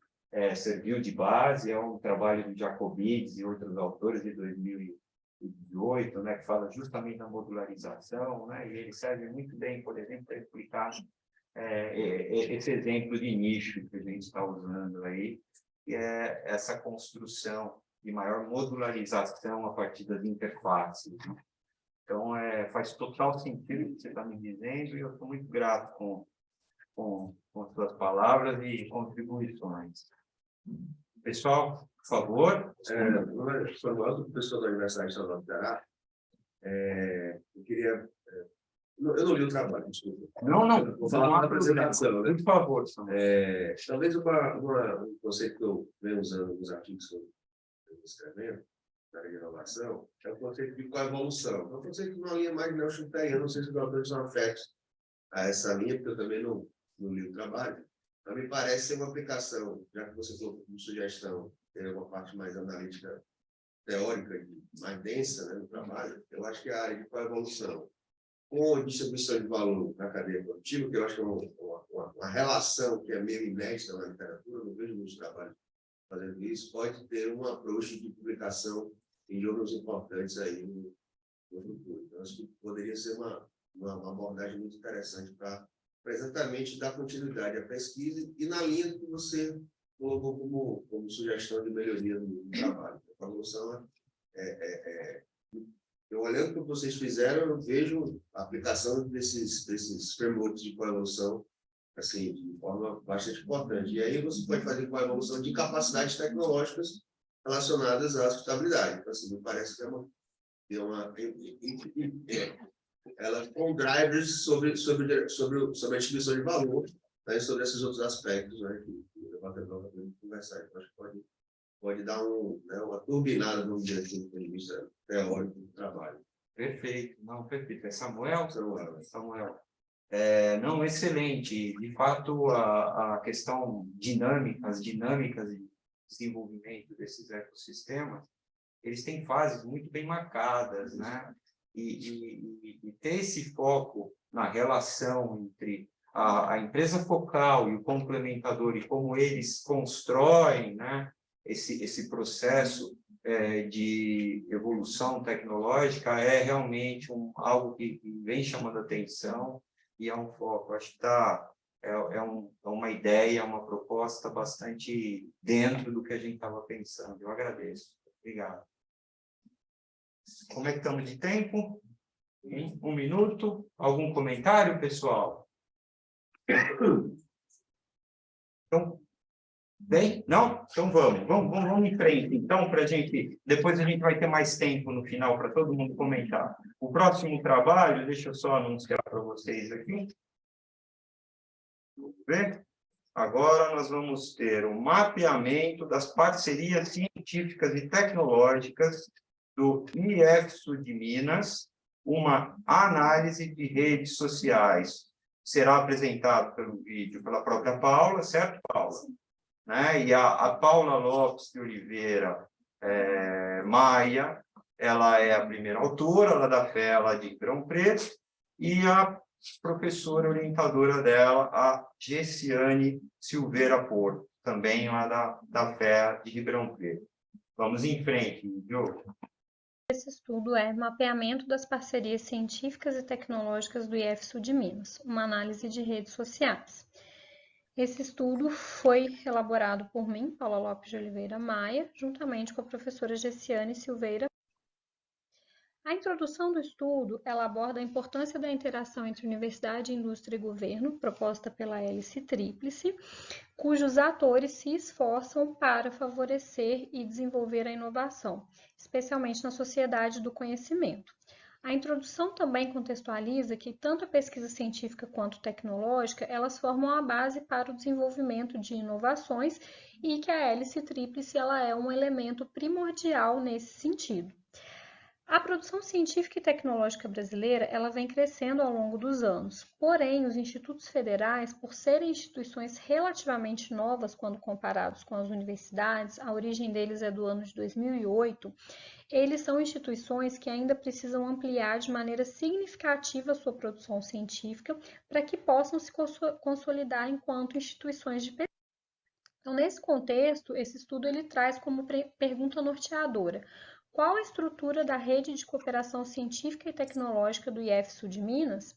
D: serviu de base é um trabalho do Jacobides e outros autores de 2018, né, que fala justamente da modularização, né, e ele serve muito bem, por exemplo, para explicar esse exemplo de nicho que a gente está usando aí, que é essa construção de maior modularização a partir das interfaces. Então, faz total sentido o que você está me dizendo e eu estou muito grato com suas palavras e contribuições. Pessoal, por favor.
H: Falando do pessoal da Universidade de Salvador do Ceará, eu queria... eu não li o trabalho, desculpa.
D: Não.
H: Vou falar uma apresentação, né?
D: Por favor.
H: Talvez um conceito que eu venho usando nos artigos que eu estou escrevendo, da inovação, é o conceito de coevolução. É um conceito que não linha mais neo-schumpeteriana, não sei se os autores são afetos a essa linha, porque eu também não li o trabalho. Mas me parece ser uma aplicação, já que você colocou como sugestão, ter uma parte mais analítica, teórica e mais densa, né, no trabalho, eu acho que a área de coevolução com a distribuição de valor na cadeia produtiva, que eu acho que é uma relação que é meio inédita na literatura, não vejo muitos trabalhos fazendo isso, pode ter um approach de publicação em journals importantes aí no futuro. Então, acho que poderia ser uma abordagem muito interessante para exatamente dar continuidade à pesquisa e na linha que você colocou como sugestão de melhoria no trabalho. A evolução eu olhando para o que vocês fizeram, eu vejo a aplicação desses frameworks de coevolução assim, de forma bastante importante. E aí você pode fazer coevolução de capacidades tecnológicas relacionadas à sustentabilidade. Então, assim, me parece que ela com drivers sobre a distribuição de valor, né, sobre esses outros aspectos, né, que o debatedor vai conversar. Então, acho que pode dar uma turbinada, vamos dizer assim, do ponto de vista teórico do trabalho.
A: Perfeito, não, perfeito. É Samuel?
H: Samuel.
A: Não, excelente. De fato, a questão as dinâmicas de desenvolvimento desses ecossistemas, eles têm fases muito bem marcadas, né? E ter esse foco na relação entre a empresa focal e o complementador e como eles constroem, né, esse processo de evolução tecnológica é realmente algo que vem chamando a atenção e é um foco. Acho que é uma ideia, uma proposta bastante dentro do que a gente estava pensando. Eu agradeço. Obrigado. Como é que estamos de tempo? 1 minuto. Algum comentário, pessoal? Então, bem? Não? Então vamos em frente. Então, para a gente, depois a gente vai ter mais tempo no final para todo mundo comentar. O próximo trabalho, deixa eu só anunciar para vocês aqui. Vamos ver? Agora nós vamos ter o mapeamento das parcerias científicas e tecnológicas do IFSU de Minas, uma análise de redes sociais. Será apresentado pelo vídeo pela própria Paula, certo, Paula? Né? E a Paula Lopes de Oliveira Maia, ela é a primeira autora, ela da FEA lá de Ribeirão Preto, e a professora orientadora dela, a Gessiane Silveira Porto, também lá da FEA de Ribeirão Preto. Vamos em frente, Diogo.
J: Esse estudo é Mapeamento das Parcerias Científicas e Tecnológicas do IFSU de Minas, uma análise de redes sociais. Esse estudo foi elaborado por mim, Paula Lopes de Oliveira Maia, juntamente com a professora Gessiane Silveira. A introdução do estudo, ela aborda a importância da interação entre universidade, indústria e governo, proposta pela Hélice Tríplice, cujos atores se esforçam para favorecer e desenvolver a inovação, especialmente na sociedade do conhecimento. A introdução também contextualiza que tanto a pesquisa científica quanto tecnológica, elas formam a base para o desenvolvimento de inovações e que a Hélice Tríplice ela é um elemento primordial nesse sentido. A produção científica e tecnológica brasileira ela vem crescendo ao longo dos anos, porém os institutos federais, por serem instituições relativamente novas quando comparados com as universidades, a origem deles é do ano de 2008, eles são instituições que ainda precisam ampliar de maneira significativa a sua produção científica para que possam se consolidar enquanto instituições de pesquisa. Então, nesse contexto, esse estudo ele traz como pergunta norteadora: qual a estrutura da rede de cooperação científica e tecnológica do IFSU de Minas,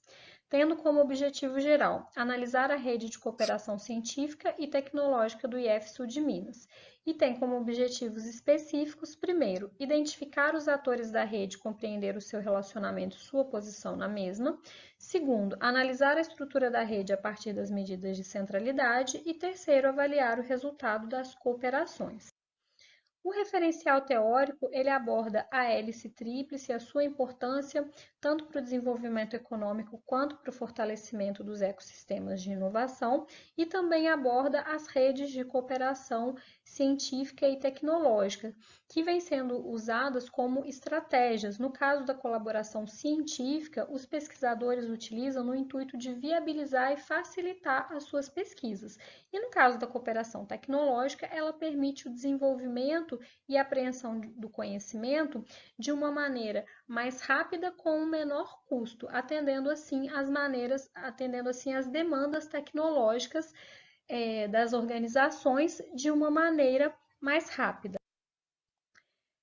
J: tendo como objetivo geral analisar a rede de cooperação científica e tecnológica do IFSU de Minas, e tem como objetivos específicos, primeiro, identificar os atores da rede, compreender o seu relacionamento e sua posição na mesma, segundo, analisar a estrutura da rede a partir das medidas de centralidade e terceiro, avaliar o resultado das cooperações. O referencial teórico, ele aborda a hélice tríplice e a sua importância tanto para o desenvolvimento econômico quanto para o fortalecimento dos ecossistemas de inovação e também aborda as redes de cooperação científica e tecnológica, que vêm sendo usadas como estratégias. No caso da colaboração científica, os pesquisadores utilizam no intuito de viabilizar e facilitar as suas pesquisas. E no caso da cooperação tecnológica, ela permite o desenvolvimento e apreensão do conhecimento de uma maneira mais rápida com um menor custo, atendendo assim as demandas tecnológicas das organizações de uma maneira mais rápida.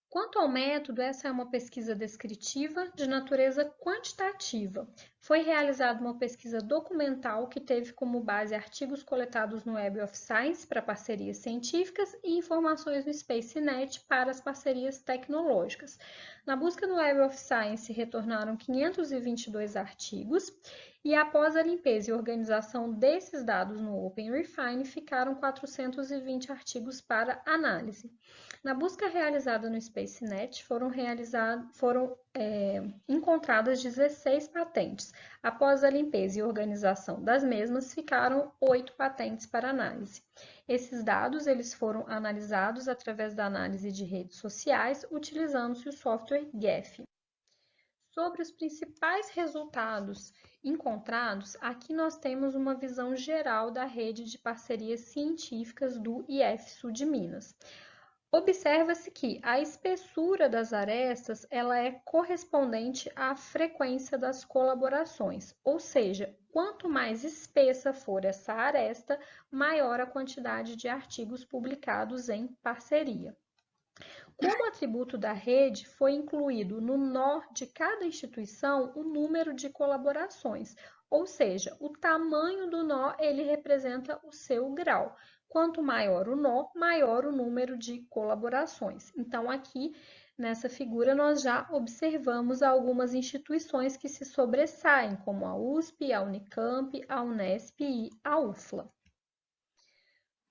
J: Quanto ao método, essa é uma pesquisa descritiva de natureza quantitativa. Foi realizada uma pesquisa documental que teve como base artigos coletados no Web of Science para parcerias científicas e informações no SpaceNet para as parcerias tecnológicas. Na busca no Web of Science, retornaram 522 artigos e após a limpeza e organização desses dados no OpenRefine, ficaram 420 artigos para análise. Na busca realizada no SpaceNet, foram encontradas 16 patentes. Após a limpeza e organização das mesmas, ficaram 8 patentes para análise. Esses dados eles foram analisados através da análise de redes sociais, utilizando-se o software Gephi. Sobre os principais resultados encontrados, aqui nós temos uma visão geral da rede de parcerias científicas do IF-Sul de Minas. Observa-se que a espessura das arestas ela é correspondente à frequência das colaborações, ou seja, quanto mais espessa for essa aresta, maior a quantidade de artigos publicados em parceria. Como atributo da rede, foi incluído no nó de cada instituição o número de colaborações, ou seja, o tamanho do nó ele representa o seu grau. Quanto maior o nó, maior o número de colaborações. Então, aqui nessa figura, nós já observamos algumas instituições que se sobressaem, como a USP, a Unicamp, a Unesp e a UFLA.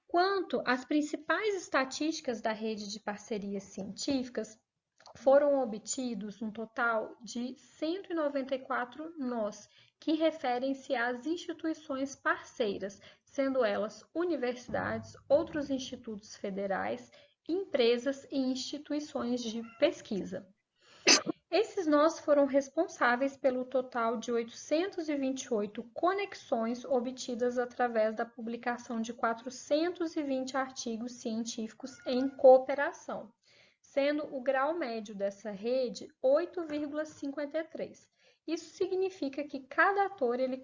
J: Quanto às principais estatísticas da rede de parcerias científicas, foram obtidos um total de 194 nós, que referem-se às instituições parceiras, sendo elas universidades, outros institutos federais, empresas e instituições de pesquisa. Esses nós foram responsáveis pelo total de 828 conexões obtidas através da publicação de 420 artigos científicos em cooperação, sendo o grau médio dessa rede 8,53. Isso significa que cada ator ele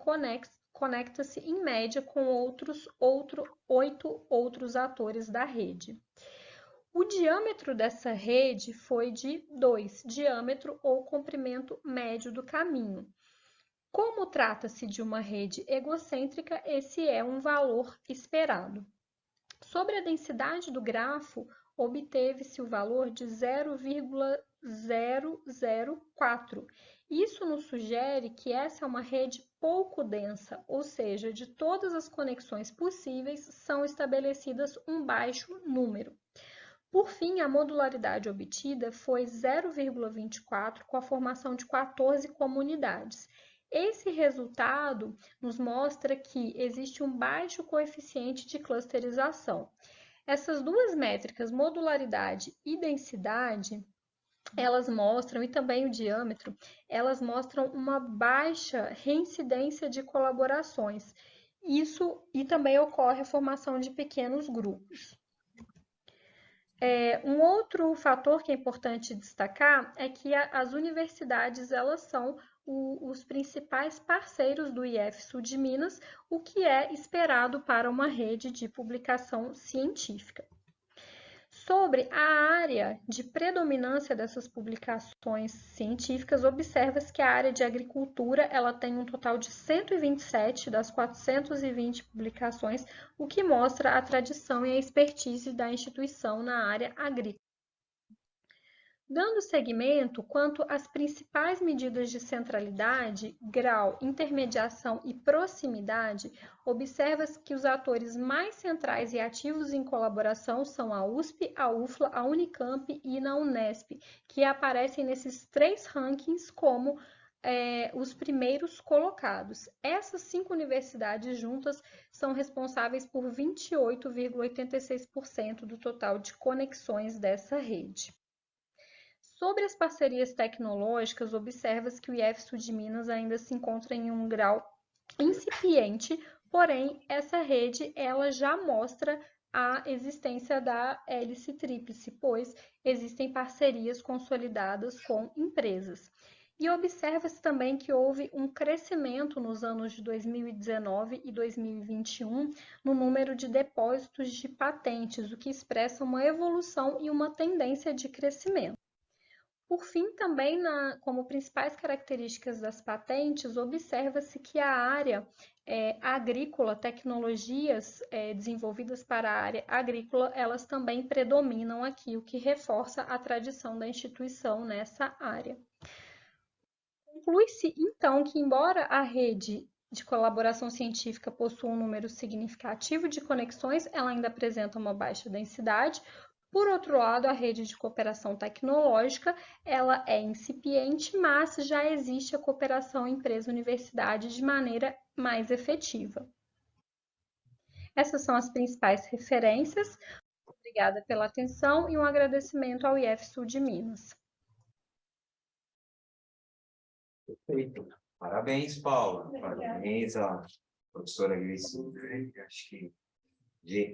J: conecta-se em média com 8 outros atores da rede. O diâmetro dessa rede foi de 2, diâmetro ou comprimento médio do caminho. Como trata-se de uma rede egocêntrica, esse é um valor esperado. Sobre a densidade do grafo, obteve-se o valor de 0,004. Isso nos sugere que essa é uma rede pouco densa, ou seja, de todas as conexões possíveis, são estabelecidas um baixo número. Por fim, a modularidade obtida foi 0,24, com a formação de 14 comunidades. Esse resultado nos mostra que existe um baixo coeficiente de clusterização. Essas duas métricas, modularidade e densidade, elas mostram, e também o diâmetro, elas mostram uma baixa reincidência de colaborações. Isso e também ocorre a formação de pequenos grupos. Um outro fator que é importante destacar é que as universidades elas são os principais parceiros do IF-Sul de Minas, o que é esperado para uma rede de publicação científica. Sobre a área de predominância dessas publicações científicas, observa-se que a área de agricultura ela tem um total de 127 das 420 publicações, o que mostra a tradição e a expertise da instituição na área agrícola. Dando seguimento, quanto às principais medidas de centralidade, grau, intermediação e proximidade, observa-se que os atores mais centrais e ativos em colaboração são a USP, a UFLA, a Unicamp e na Unesp, que aparecem nesses 3 rankings como os primeiros colocados. Essas 5 universidades juntas são responsáveis por 28,86% do total de conexões dessa rede. Sobre as parcerias tecnológicas, observa-se que o IF-Sul de Minas ainda se encontra em um grau incipiente, porém, essa rede ela já mostra a existência da hélice tríplice, pois existem parcerias consolidadas com empresas. E observa-se também que houve um crescimento nos anos de 2019 e 2021 no número de depósitos de patentes, o que expressa uma evolução e uma tendência de crescimento. Por fim, também, como principais características das patentes, observa-se que a área agrícola, tecnologias desenvolvidas para a área agrícola, elas também predominam aqui, o que reforça a tradição da instituição nessa área. Conclui-se, então, que embora a rede de colaboração científica possua um número significativo de conexões, ela ainda apresenta uma baixa densidade. Por outro lado, a rede de cooperação tecnológica, ela é incipiente, mas já existe a cooperação empresa-universidade de maneira mais efetiva. Essas são as principais referências. Obrigada pela atenção e um agradecimento ao IF-Sul de Minas.
A: Perfeito. Parabéns, Paula. Parabéns à professora Grace, acho que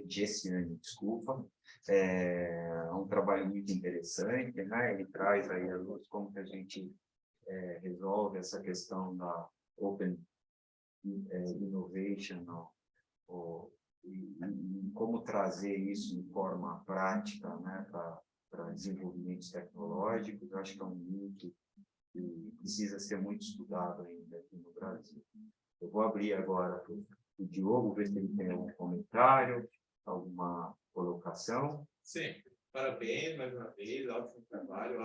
A: Gessiane, desculpa. É um trabalho muito interessante, né? Ele traz aí a luz como que a gente resolve essa questão da Open Innovation, e como trazer isso de forma prática, né? Para desenvolvimentos tecnológicos. Eu acho que é um link que precisa ser muito estudado ainda aqui no Brasil. Eu vou abrir agora para o Diogo, ver se ele tem algum comentário, alguma colocação.
C: Sim, parabéns mais uma vez, ótimo trabalho.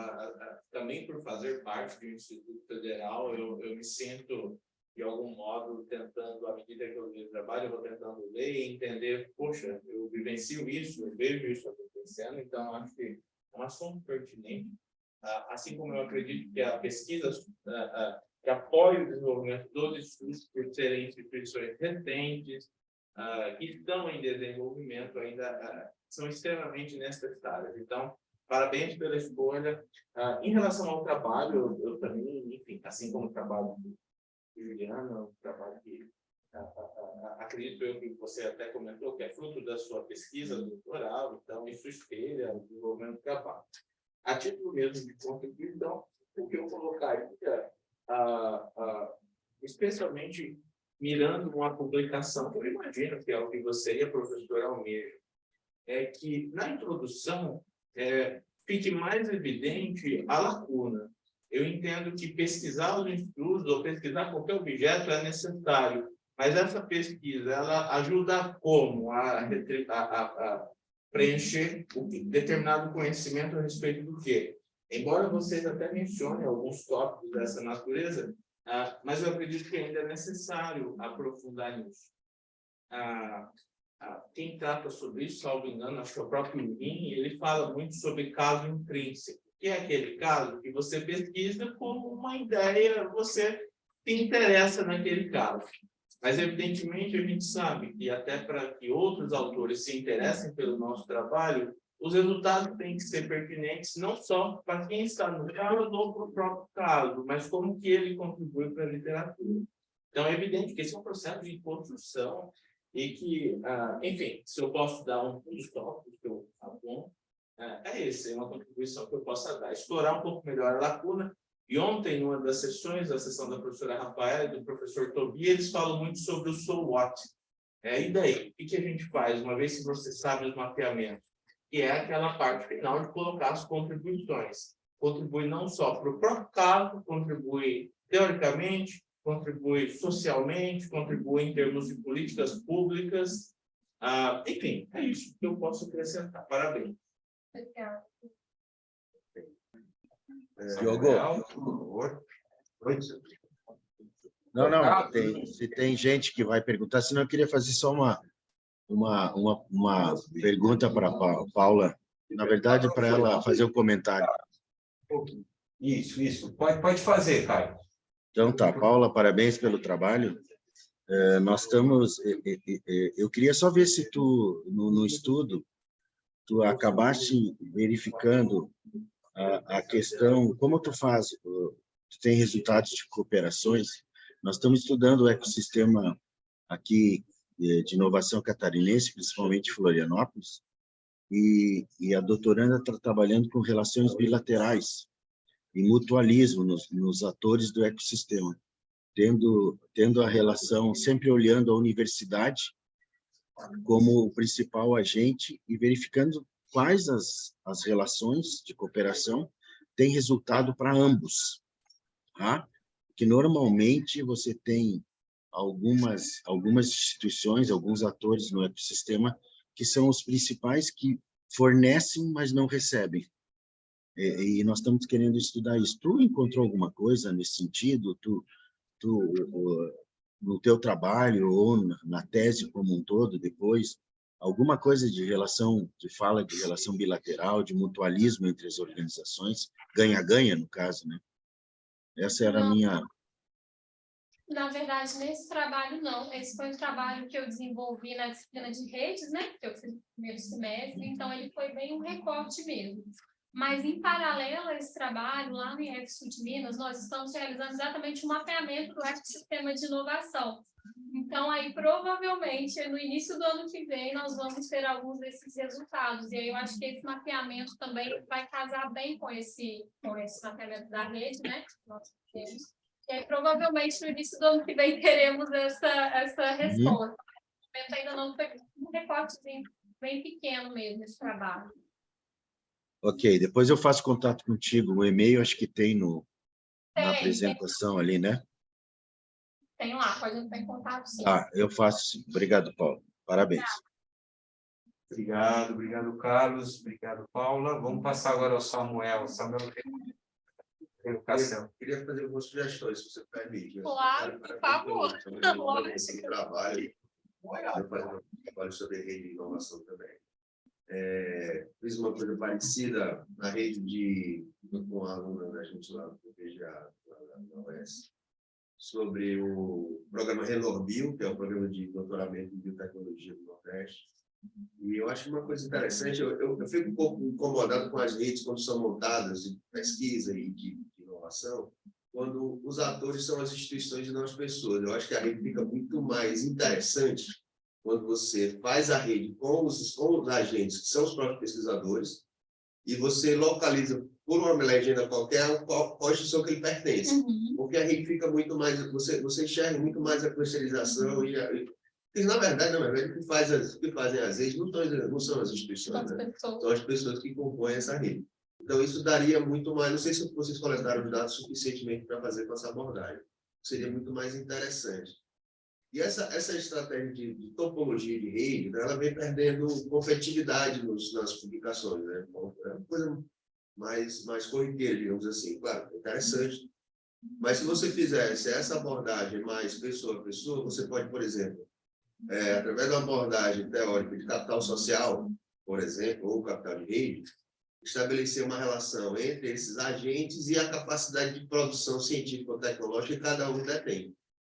C: Também por fazer parte do Instituto Federal, eu me sinto, de algum modo, tentando, à medida que eu vejo o trabalho, eu vou tentando ler e entender, poxa, eu vivencio isso, eu vejo isso acontecendo, então acho que é um assunto pertinente. Assim como eu acredito que a pesquisa que apoia o desenvolvimento dos estudos por serem instituições recentes, que estão em desenvolvimento, ainda são extremamente necessárias. Então, parabéns pela escolha. Em relação ao trabalho, eu também, enfim, assim como o trabalho de Juliana, o trabalho que acredito eu que você até comentou, que é fruto da sua pesquisa doutoral, então isso espelha o desenvolvimento do trabalho. A título mesmo de contribuição, o que eu colocaria, especialmente mirando uma publicação, que eu imagino que é o que você e a professora almejam, é que na introdução fique mais evidente a lacuna. Eu entendo que pesquisar os estudos ou pesquisar qualquer objeto é necessário, mas essa pesquisa, ela ajuda como? A preencher determinado conhecimento a respeito do quê? Embora vocês até mencionem alguns tópicos dessa natureza, mas eu acredito que ainda é necessário aprofundar nisso. Quem trata sobre isso, salvo engano, acho que é o próprio Lin, ele fala muito sobre caso intrínseco, que é aquele caso que você pesquisa como uma ideia, você se interessa naquele caso. Mas, evidentemente, a gente sabe que até para que outros autores se interessem pelo nosso trabalho, os resultados têm que ser pertinentes não só para quem está no caso ou para o próprio caso, mas como que ele contribui para a literatura. Então, é evidente que esse é um processo de construção e que, enfim, se eu posso dar um dos tópicos que eu aponto, esse, é uma contribuição que eu possa dar. Explorar um pouco melhor a lacuna. E ontem, em uma das sessões, a sessão da professora Rafaela e do professor Tobi, eles falam muito sobre o so what. E daí? O que a gente faz, uma vez que você sabe os mapeamentos? Que é aquela parte final de colocar as contribuições. Contribui não só para o próprio caso, contribui teoricamente, contribui socialmente, contribui em termos de políticas públicas. Enfim, é isso que eu posso acrescentar. Parabéns.
B: Obrigada.
H: Diogo. Não, se tem gente que vai perguntar, senão eu queria fazer só uma pergunta para a Paula, na verdade, para ela fazer um comentário.
A: Isso. Pode fazer, Caio.
H: Então tá, Paula, parabéns pelo trabalho. Nós estamos... Eu queria só ver se tu, no estudo, tu acabaste verificando a questão, como tu faz, tu tem resultados de cooperações. Nós estamos estudando o ecossistema aqui de inovação catarinense, principalmente Florianópolis, e a doutoranda está trabalhando com relações bilaterais e mutualismo nos atores do ecossistema, tendo a relação, sempre olhando a universidade como o principal agente e verificando quais as relações de cooperação
K: tem resultado para ambos, tá? Que normalmente você tem algumas instituições, alguns atores no ecossistema que são os principais que fornecem, mas não recebem. E nós estamos querendo estudar isso. Tu encontrou alguma coisa nesse sentido? No teu trabalho ou na tese como um todo, depois, alguma coisa de relação, de fala de relação bilateral, de mutualismo entre as organizações, ganha-ganha, no caso, né? Essa era a minha...
B: Na verdade, nesse trabalho, não. Esse foi um trabalho que eu desenvolvi na disciplina de redes, né? Que eu fiz no primeiro semestre, então ele foi bem um recorte mesmo. Mas, em paralelo a esse trabalho, lá no IF Sul de Minas, nós estamos realizando exatamente um mapeamento do ecossistema de inovação. Então, aí, provavelmente, no início do ano que vem, nós vamos ter alguns desses resultados. E aí, eu acho que esse mapeamento também vai casar bem com esse mapeamento da rede, né? Que nós temos. E aí, provavelmente, no início do ano que vem, teremos essa resposta. No momento, ainda não foi um recortezinho bem pequeno mesmo, esse trabalho.
K: Ok, depois eu faço contato contigo. O e-mail acho que tem na apresentação ali, né?
B: Tem lá, pode entrar em contato, sim.
K: Ah, eu faço sim. Obrigado, Paulo. Parabéns.
A: Obrigado, Carlos. Obrigado, Paula. Vamos passar agora ao Samuel. Samuel tem educação.
H: Queria fazer algumas sugestões, se você permite.
B: Claro, por favor.
H: Esse trabalho, eu fazer um trabalho sobre rede de inovação também. Fiz uma coisa parecida na rede com a aluna da gente lá do PGA, na UES, sobre o programa Renorbio, que é o programa de doutoramento em biotecnologia do Nordeste. E eu acho uma coisa interessante, eu fico um pouco incomodado com as redes quando são montadas de pesquisa e de inovação, quando os atores são as instituições e não as pessoas. Eu acho que a rede fica muito mais interessante quando você faz a rede com os agentes, que são os próprios pesquisadores, e você localiza, por uma legenda qualquer, qual instituição que ele pertence. Porque a rede fica muito mais... Você enxerga muito mais a clusterização. E na verdade, o que fazem as redes não são as instituições, né? São as pessoas que compõem essa rede. Então, isso daria muito mais... Não sei se vocês coletaram os dados suficientemente para fazer com essa abordagem. Seria muito mais interessante. E essa estratégia de topologia de rede, né, ela vem perdendo competitividade nas publicações, né? É uma coisa mais corriqueira, digamos assim. Claro, é interessante. Mas se você fizesse essa abordagem mais pessoa a pessoa, você pode, por exemplo, através da abordagem teórica de capital social, por exemplo, ou capital de rede, estabelecer uma relação entre esses agentes e a capacidade de produção científica ou tecnológica que cada um detém,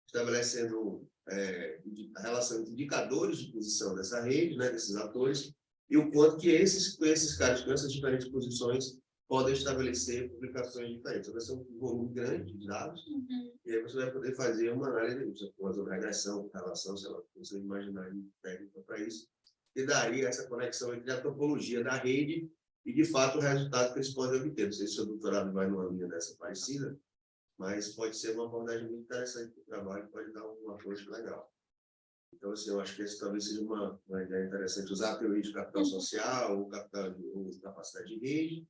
H: estabelecendo a relação entre indicadores de posição dessa rede, né, desses atores, e o quanto que esses caras com essas diferentes posições podem estabelecer publicações diferentes. Vai ser um volume grande de dados, e aí você vai poder fazer uma análise, uma regressão, relação, sei lá, você imaginar técnica para isso, e daria essa conexão entre a topologia da rede e, de fato, o resultado que eles podem obter. Não sei se o seu doutorado vai numa linha dessa parecida, mas pode ser uma abordagem muito interessante para o trabalho, pode dar um approach legal. Então, assim, eu acho que esse talvez seja uma ideia interessante, usar a teoria de capital social, ou capacidade de rede,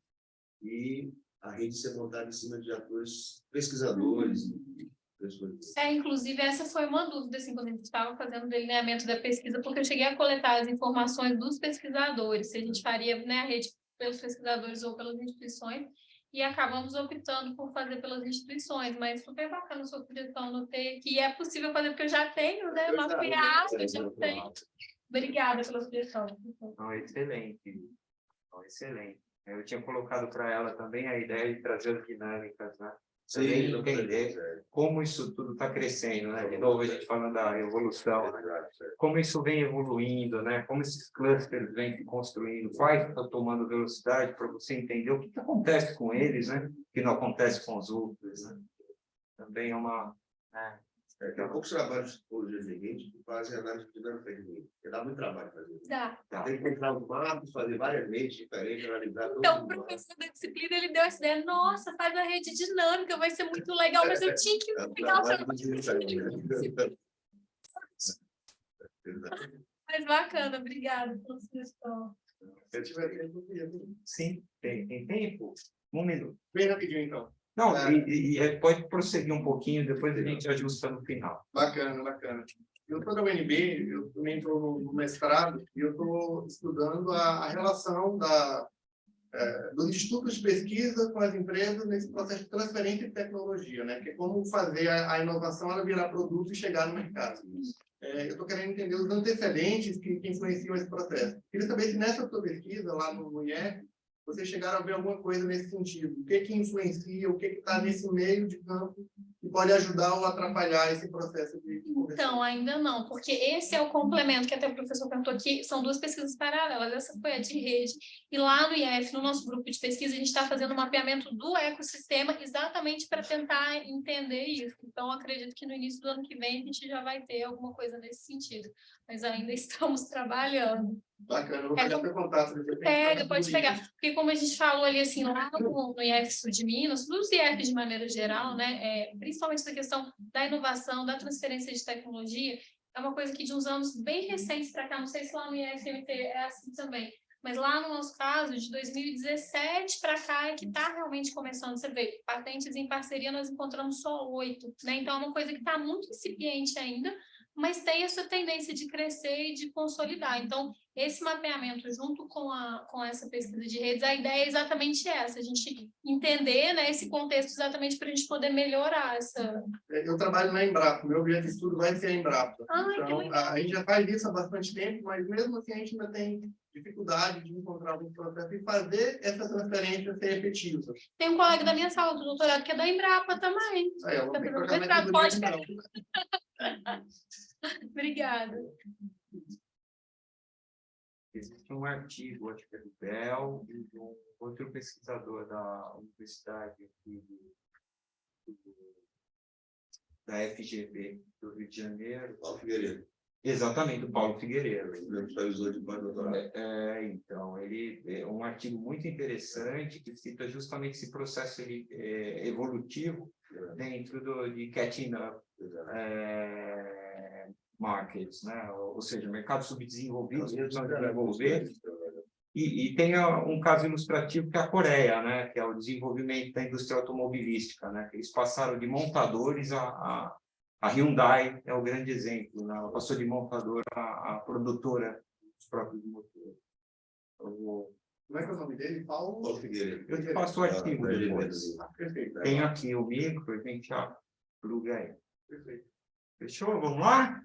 H: e a rede ser montada em cima de atores pesquisadores e pessoas.
B: Inclusive, essa foi uma dúvida, assim, quando a gente estava fazendo o delineamento da pesquisa, porque eu cheguei a coletar as informações dos pesquisadores, se a gente faria, né, a rede pelos pesquisadores ou pelas instituições, e acabamos optando por fazer pelas instituições, mas super bacana a sua sugestão, notei que é possível fazer, porque eu já tenho, né, mapeado, eu já tenho. Obrigada pela sugestão.
A: Não, excelente. Não, excelente. Eu tinha colocado para ela também a ideia de trazer as dinâmicas, né? Também entender como isso tudo está crescendo, né? De novo, a gente falando da evolução, né? Como isso vem evoluindo, né? Como esses clusters vêm se construindo, quais estão tomando velocidade para você entender o que acontece com eles, né? Que não acontece com os outros, né? Também é uma...
H: Tem poucos trabalhos de topologia de rede que fazem análise de dinâmica de rede, porque dá muito trabalho fazer. Tem que entrar os mapas, fazer várias redes diferentes, analisar tudo.
B: Então, o professor da disciplina, ele deu essa ideia, nossa, faz a rede dinâmica, vai ser muito legal, mas eu tinha que pegar Mas bacana, obrigada pela sugestão.
A: Sim, tem tempo. Um minuto.
H: Bem rapidinho, então.
A: Não, pode prosseguir um pouquinho, depois a gente ajusta no final.
H: Bacana, bacana. Eu estou na UNB, eu também estou no mestrado, e eu estou estudando a relação dos institutos de pesquisa com as empresas nesse processo de transferência de tecnologia, né? Que é como fazer a inovação ela virar produto e chegar no mercado. Eu estou querendo entender os antecedentes que influenciam esse processo. Queria saber se nessa sua pesquisa, lá no IEF, vocês chegaram a ver alguma coisa nesse sentido. O que influencia, o que está nesse meio de campo que pode ajudar ou atrapalhar esse processo de
B: Então, ainda não, porque esse é o complemento que até o professor perguntou aqui, são duas pesquisas paralelas, essa foi a de rede, e lá no IEF, no nosso grupo de pesquisa, a gente está fazendo um mapeamento do ecossistema exatamente para tentar entender isso. Então, acredito que no início do ano que vem a gente já vai ter alguma coisa nesse sentido, mas ainda estamos trabalhando.
H: Bacana, eu vou pegar seu contato.
B: Pode pegar, porque como a gente falou ali, assim, lá no IEF Sul de Minas, nos IEFs de maneira geral, né, principalmente essa questão da inovação, da transferência de tecnologia, é uma coisa que de uns anos bem recentes para cá, não sei se lá no IFMT é assim também, mas lá no nosso caso, de 2017 para cá, é que está realmente começando, você vê, patentes em parceria nós encontramos só 8, né, então é uma coisa que está muito incipiente ainda, mas tem essa tendência de crescer e de consolidar. Então, esse mapeamento, junto com essa pesquisa de redes, a ideia é exatamente essa, a gente entender, né, esse contexto exatamente para a gente poder melhorar essa...
H: Eu trabalho na Embrapa, meu objeto de estudo vai ser a Embrapa.
B: Ai,
H: então, a gente já faz isso há bastante tempo, mas mesmo assim a gente ainda tem dificuldade de encontrar algum processo e fazer essa transferência ser efetiva.
B: Tem um colega da minha sala do doutorado que é da Embrapa também.
H: Eu vou ter que
B: mestrado, pode pegar. Obrigada.
A: Existe um artigo, acho que é do Bell, e de um outro pesquisador da Universidade aqui da FGV do Rio de Janeiro.
H: Paulo Figueiredo.
A: Exatamente, do Paulo Figueiredo.
H: Supervisor de pós-doutorado.
A: Então, ele é um artigo muito interessante que cita justamente esse processo evolutivo dentro de catching up markets, né? Ou seja, mercados subdesenvolvidos que precisam desenvolver. E tem um caso ilustrativo que é a Coreia, né? Que é o desenvolvimento da indústria automobilística, né? Que eles passaram de montadores a Hyundai é o grande exemplo, né? Ela passou de montadora a produtora dos próprios motores.
H: Como é que é o nome dele? Paulo Figueiredo.
A: Eu te passo o artigo depois. Tenho aqui o micro, a gente já pluga aí.
H: Perfeito.
A: Fechou? Vamos lá?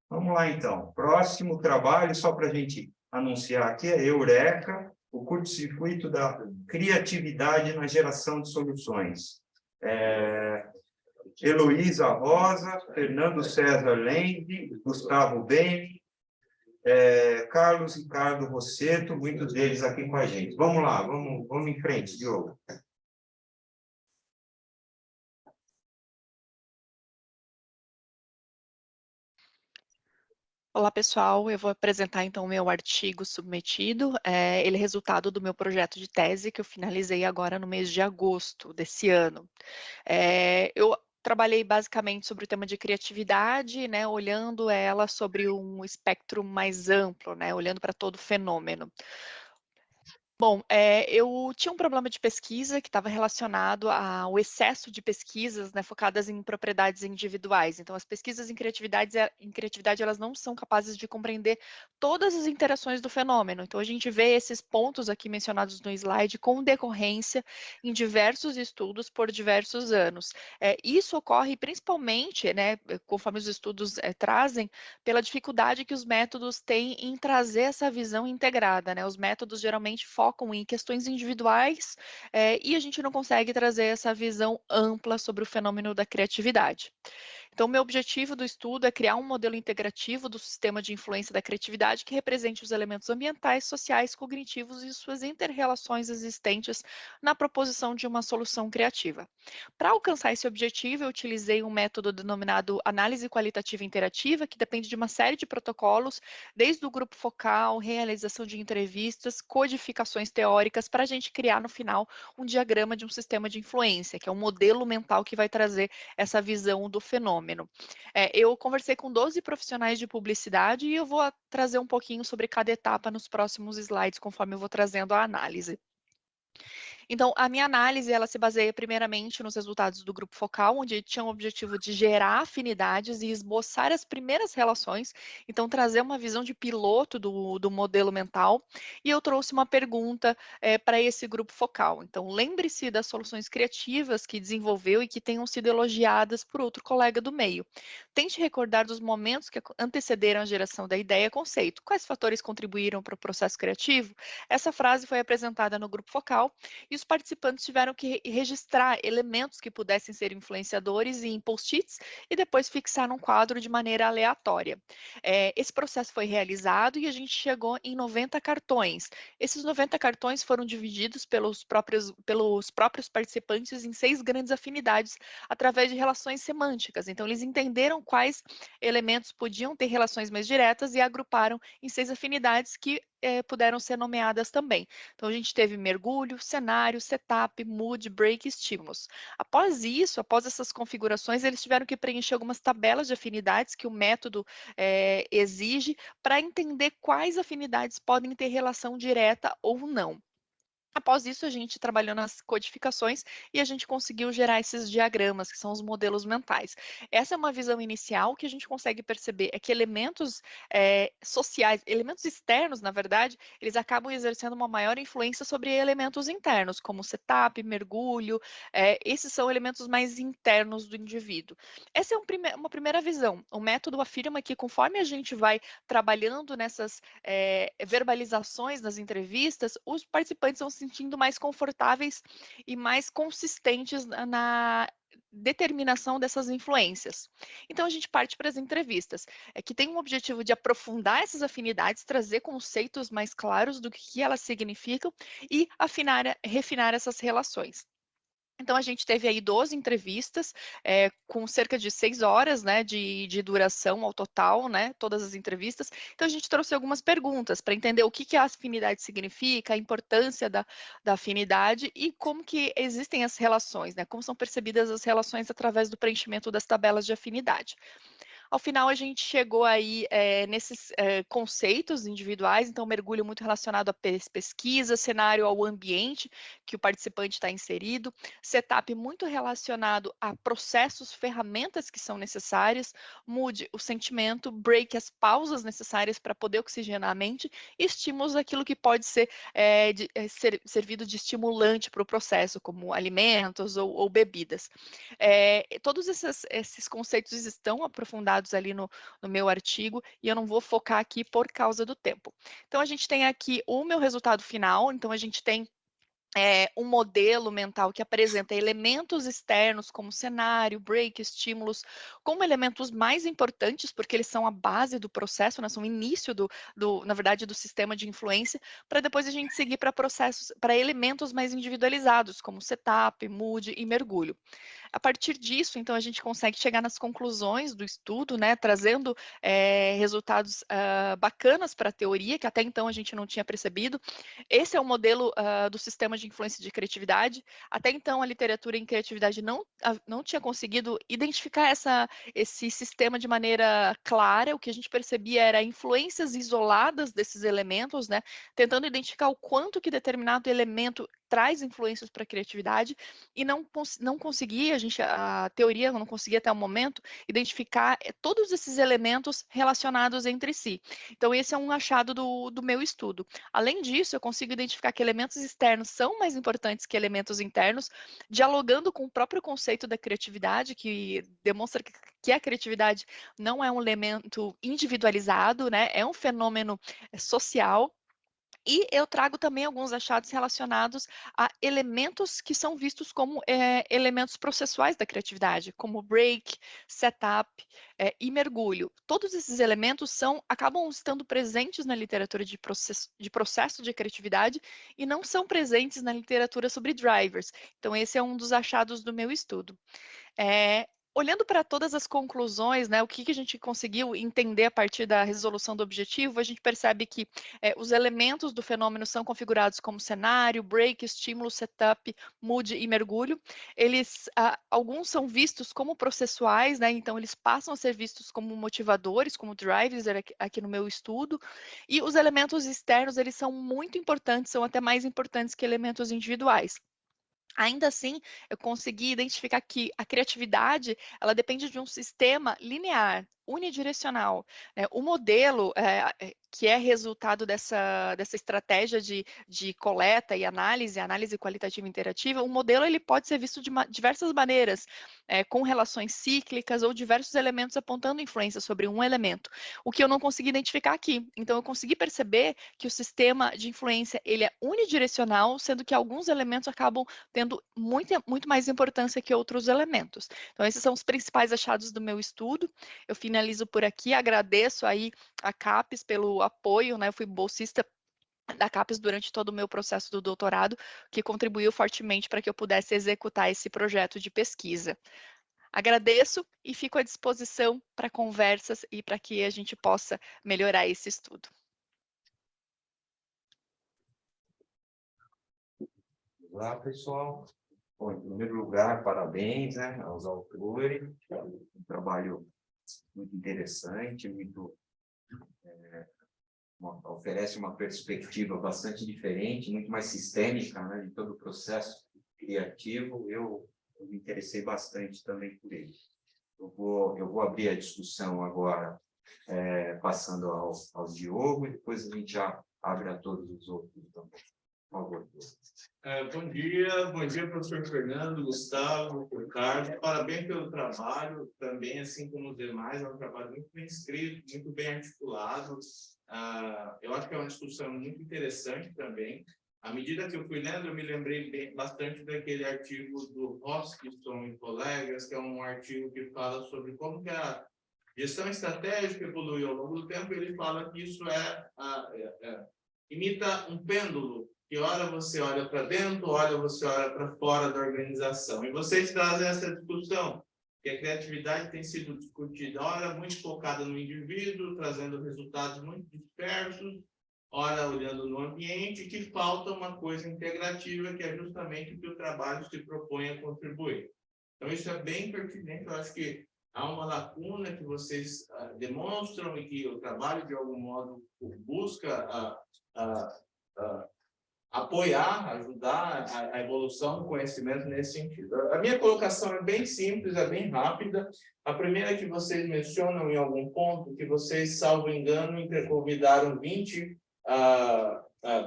A: Vamos lá, então. Próximo trabalho, só para a gente anunciar aqui, é Eureka, o curto-circuito da criatividade na geração de soluções. Heloísa Rosa, Fernando César Lende, Gustavo Beni, Carlos Ricardo Rosseto, muitos deles aqui com a gente. Vamos lá, vamos em frente, Diogo.
L: Olá, pessoal. Eu vou apresentar, então, o meu artigo submetido. Ele é resultado do meu projeto de tese, que eu finalizei agora no mês de agosto desse ano. Eu trabalhei basicamente sobre o tema de criatividade, né, olhando ela sobre um espectro mais amplo, né, olhando para todo o fenômeno. Bom, eu tinha um problema de pesquisa que estava relacionado ao excesso de pesquisas, né, focadas em propriedades individuais. Então, as pesquisas em criatividade, elas não são capazes de compreender todas as interações do fenômeno. Então, a gente vê esses pontos aqui mencionados no slide com decorrência em diversos estudos por diversos anos. Isso ocorre principalmente, né, conforme os estudos trazem, pela dificuldade que os métodos têm em trazer essa visão integrada, né? Os métodos geralmente focam em questões individuais e a gente não consegue trazer essa visão ampla sobre o fenômeno da criatividade. Então, meu objetivo do estudo é criar um modelo integrativo do sistema de influência da criatividade que represente os elementos ambientais, sociais, cognitivos e suas inter-relações existentes na proposição de uma solução criativa. Para alcançar esse objetivo, eu utilizei um método denominado análise qualitativa interativa, que depende de uma série de protocolos, desde o grupo focal, realização de entrevistas, codificações teóricas, para a gente criar no final um diagrama de um sistema de influência, que é um modelo mental que vai trazer essa visão do fenômeno. Eu conversei com 12 profissionais de publicidade e eu vou trazer um pouquinho sobre cada etapa nos próximos slides, conforme eu vou trazendo a análise. Então, a minha análise, ela se baseia primeiramente nos resultados do grupo focal, onde tinha o objetivo de gerar afinidades e esboçar as primeiras relações, então trazer uma visão de piloto do modelo mental, e eu trouxe uma pergunta para esse grupo focal. Então, lembre-se das soluções criativas que desenvolveu e que tenham sido elogiadas por outro colega do meio. Tente recordar dos momentos que antecederam a geração da ideia conceito. Quais fatores contribuíram para o processo criativo? Essa frase foi apresentada no grupo focal e os participantes tiveram que registrar elementos que pudessem ser influenciadores em post-its e depois fixar num quadro de maneira aleatória. Esse processo foi realizado e a gente chegou em 90 cartões. Esses 90 cartões foram divididos pelos próprios participantes em 6 grandes afinidades através de relações semânticas. Então, eles entenderam quais elementos podiam ter relações mais diretas e agruparam em 6 afinidades que puderam ser nomeadas também. Então, a gente teve mergulho, cenário, setup, mood, break e estímulos. Após isso, após essas configurações, eles tiveram que preencher algumas tabelas de afinidades que o método exige para entender quais afinidades podem ter relação direta ou não. Após isso, a gente trabalhou nas codificações e a gente conseguiu gerar esses diagramas, que são os modelos mentais. Essa é uma visão inicial que a gente consegue perceber é que elementos sociais, elementos externos, na verdade, eles acabam exercendo uma maior influência sobre elementos internos, como setup, mergulho, esses são elementos mais internos do indivíduo. Essa é uma primeira visão. O método afirma que conforme a gente vai trabalhando nessas verbalizações nas entrevistas, os participantes vão se sentindo mais confortáveis e mais consistentes na determinação dessas influências. Então, a gente parte para as entrevistas, que tem um objetivo de aprofundar essas afinidades, trazer conceitos mais claros do que elas significam e refinar essas relações. Então, a gente teve aí 12 entrevistas, com cerca de 6 horas, né, de duração ao total, né, todas as entrevistas. Então, a gente trouxe algumas perguntas para entender o que a afinidade significa, a importância da afinidade e como que existem as relações, né, como são percebidas as relações através do preenchimento das tabelas de afinidade. Ao final, a gente chegou aí nesses conceitos individuais, então mergulho muito relacionado à pesquisa, cenário ao ambiente que o participante está inserido, setup muito relacionado a processos, ferramentas que são necessárias, mood, o sentimento, break, as pausas necessárias para poder oxigenar a mente, e estímulos, aquilo que pode ser servido de estimulante para o processo, como alimentos ou bebidas. Todos esses conceitos estão aprofundados ali no meu artigo e eu não vou focar aqui por causa do tempo. Então, a gente tem aqui o meu resultado final, então a gente tem um modelo mental que apresenta elementos externos como cenário, break, estímulos, como elementos mais importantes, porque eles são a base do processo, né, são o início na verdade, do sistema de influência, para depois a gente seguir para processos, para elementos mais individualizados, como setup, mood e mergulho. A partir disso, então, a gente consegue chegar nas conclusões do estudo, né, trazendo resultados bacanas para a teoria, que até então a gente não tinha percebido. Esse é o modelo do sistema de influência de criatividade. Até então, a literatura em criatividade não tinha conseguido identificar esse sistema de maneira clara. O que a gente percebia era influências isoladas desses elementos, né, tentando identificar o quanto que determinado elemento traz influências para a criatividade, e não conseguia, a teoria não conseguia até o momento identificar todos esses elementos relacionados entre si. Então, esse é um achado do meu estudo. Além disso, eu consigo identificar que elementos externos são mais importantes que elementos internos, dialogando com o próprio conceito da criatividade, que demonstra que a criatividade não é um elemento individualizado, né? É um fenômeno social. E eu trago também alguns achados relacionados a elementos que são vistos como elementos processuais da criatividade, como break, setup e mergulho. Todos esses elementos acabam estando presentes na literatura de processo de criatividade e não são presentes na literatura sobre drivers. Então, esse é um dos achados do meu estudo. Olhando para todas as conclusões, né, o que a gente conseguiu entender a partir da resolução do objetivo, a gente percebe que os elementos do fenômeno são configurados como cenário, break, estímulo, setup, mood e mergulho. Alguns são vistos como processuais, né, então eles passam a ser vistos como motivadores, como drivers aqui no meu estudo, e os elementos externos, eles são muito importantes, são até mais importantes que elementos individuais. Ainda assim, eu consegui identificar que a criatividade, ela depende de um sistema linear, unidirecional, né? O modelo, que é resultado dessa estratégia de coleta e análise qualitativa interativa, o modelo ele pode ser visto de diversas maneiras, com relações cíclicas ou diversos elementos apontando influência sobre um elemento, o que eu não consegui identificar aqui. Então, eu consegui perceber que o sistema de influência ele é unidirecional, sendo que alguns elementos acabam tendo muito mais importância que outros elementos. Então, esses são os principais achados do meu estudo. Eu finalizo por aqui, agradeço aí a CAPES pelo apoio, né? Eu fui bolsista da CAPES durante todo o meu processo do doutorado, que contribuiu fortemente para que eu pudesse executar esse projeto de pesquisa. Agradeço e fico à disposição para conversas e para que a gente possa melhorar esse estudo.
A: Olá, pessoal. Bom, em primeiro lugar, parabéns, né, aos autores. Um trabalho muito interessante, oferece uma perspectiva bastante diferente, muito mais sistêmica, né, de todo o processo criativo. Eu me interessei bastante também por ele. Eu vou abrir a discussão agora, passando ao Diogo, e depois a gente já abre a todos os outros também. Por favor.
C: Bom dia, professor Fernando, Gustavo, Ricardo. Parabéns pelo trabalho, também, assim como os demais, é um trabalho muito bem escrito, muito bem articulado. Eu acho que é uma discussão muito interessante também. À medida que eu fui lendo, eu me lembrei bastante daquele artigo do Hoskinson e colegas, que é um artigo que fala sobre como que a gestão estratégica evoluiu ao longo do tempo. Ele fala que isso imita um pêndulo, que hora você olha para dentro, hora você olha para fora da organização. E vocês trazem essa discussão, que a criatividade tem sido discutida, ora muito focada no indivíduo, trazendo resultados muito dispersos, ora olhando no ambiente, que falta uma coisa integrativa, que é justamente o que o trabalho se propõe a contribuir. Então, isso é bem pertinente. Eu acho que há uma lacuna que vocês demonstram e que o trabalho, de algum modo, busca apoiar, ajudar a evolução do conhecimento nesse sentido. A minha colocação é bem simples, é bem rápida. A primeira é que vocês mencionam em algum ponto que vocês, salvo engano, convidaram 20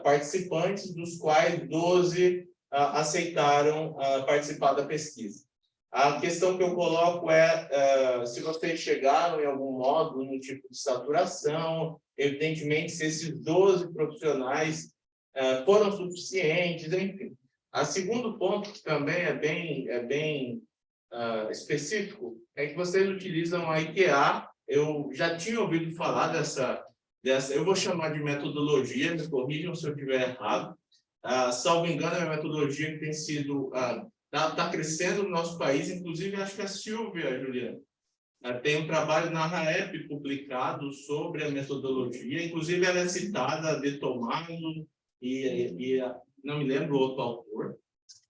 C: participantes, dos quais 12 aceitaram participar da pesquisa. A questão que eu coloco é se vocês chegaram, em algum modo, no tipo de saturação, evidentemente, se esses 12 profissionais foram suficientes, enfim. O segundo ponto, que também é bem específico, é que vocês utilizam a IKEA. Eu já tinha ouvido falar dessa eu vou chamar de metodologia, me corrijam se eu estiver errado. Salvo engano, é uma metodologia que tem sido... está crescendo no nosso país, inclusive acho que a Silvia, Juliana, tem um trabalho na RAEP publicado sobre a metodologia, inclusive ela é citada de Tommaso e não me lembro o outro autor.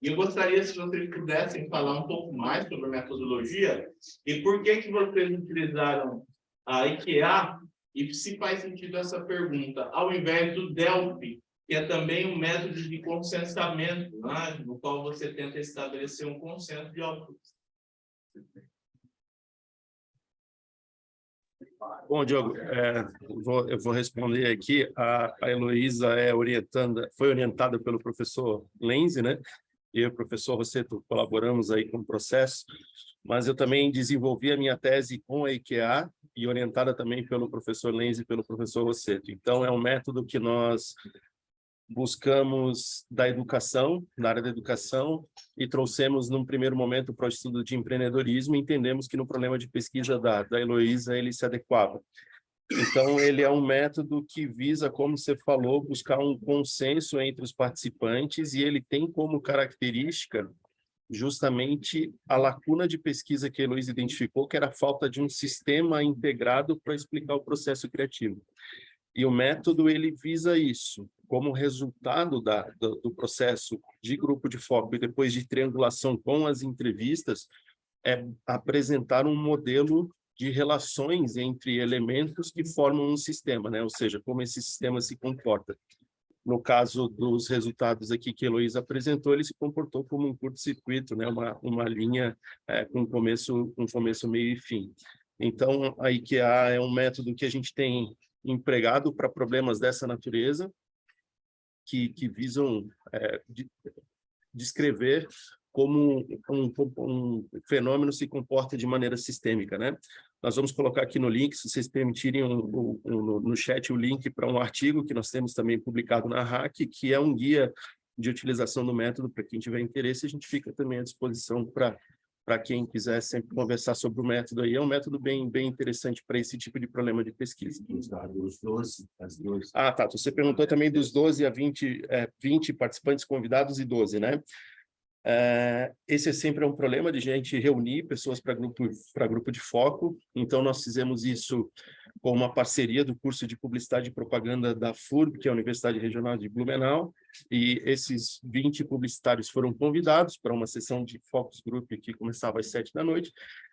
C: E eu gostaria, se vocês pudessem falar um pouco mais sobre a metodologia e por que vocês utilizaram a IKEA, e se faz sentido essa pergunta, ao invés do Delphi, que é também um método de consensamento, né, no qual você tenta estabelecer um consenso de autores.
M: Bom, Diogo, eu vou responder aqui. A Heloísa foi orientada pelo professor Lenzi, né? E o professor Rossetto colaboramos aí com o processo, mas eu também desenvolvi a minha tese com a IKEA e orientada também pelo professor Lenzi e pelo professor Rossetto. Então, é um método que nós buscamos da educação, na área da educação, e trouxemos, num primeiro momento, para o estudo de empreendedorismo, e entendemos que no problema de pesquisa da Heloísa ele se adequava. Então, ele é um método que visa, como você falou, buscar um consenso entre os participantes, e ele tem como característica justamente a lacuna de pesquisa que a Heloísa identificou, que era a falta de um sistema integrado para explicar o processo criativo. E o método, ele visa isso, como resultado do processo de grupo de foco e depois de triangulação com as entrevistas, é apresentar um modelo de relações entre elementos que formam um sistema, né? Ou seja, como esse sistema se comporta. no caso dos resultados aqui que a Heloísa apresentou, ele se comportou como um curto-circuito, né? Uma linha com começo, meio e fim. Então, a IKEA é um método que a gente tem empregado para problemas dessa natureza, que visam descrever como um fenômeno se comporta de maneira sistêmica, né? Nós vamos colocar aqui no link, se vocês permitirem, no chat, o link para um artigo que nós temos também publicado na RAC, que é um guia de utilização do método. Para quem tiver interesse, a gente fica também à disposição para quem quiser sempre conversar sobre o método aí. É um método bem interessante para esse tipo de problema de pesquisa.
K: Os 12, as 12.
M: Ah, tá. Você perguntou também dos 12 a 20 participantes convidados e 12, né? Esse sempre é um problema de gente reunir pessoas para grupo de foco. Então, nós fizemos isso com uma parceria do curso de Publicidade e Propaganda da FURB, que é a Universidade Regional de Blumenau, e esses 20 publicitários foram convidados para uma sessão de focus group que começava às 7 da noite,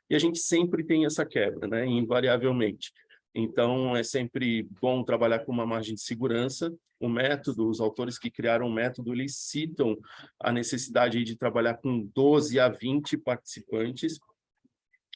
M: e a gente sempre tem essa quebra, né, invariavelmente. Então, é sempre bom trabalhar com uma margem de segurança. O método, os autores que criaram o método, eles citam a necessidade de trabalhar com 12 a 20 participantes.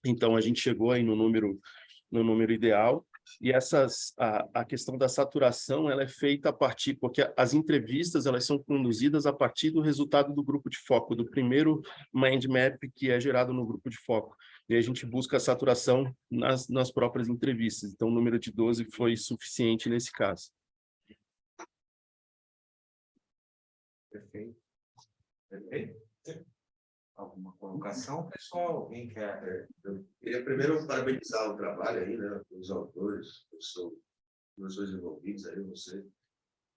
M: Então, a gente chegou aí no número ideal. E a questão da saturação, ela é feita a partir, porque as entrevistas, elas são conduzidas a partir do resultado do grupo de foco, do primeiro mind map que é gerado no grupo de foco. E a gente busca a saturação nas próprias entrevistas. Então, o número de 12 foi suficiente nesse caso.
A: Perfeito. Perfeito. Alguma colocação, pessoal? Alguém quer?
H: Eu queria primeiro parabenizar o trabalho aí, né? Os autores, professores envolvidos aí, você.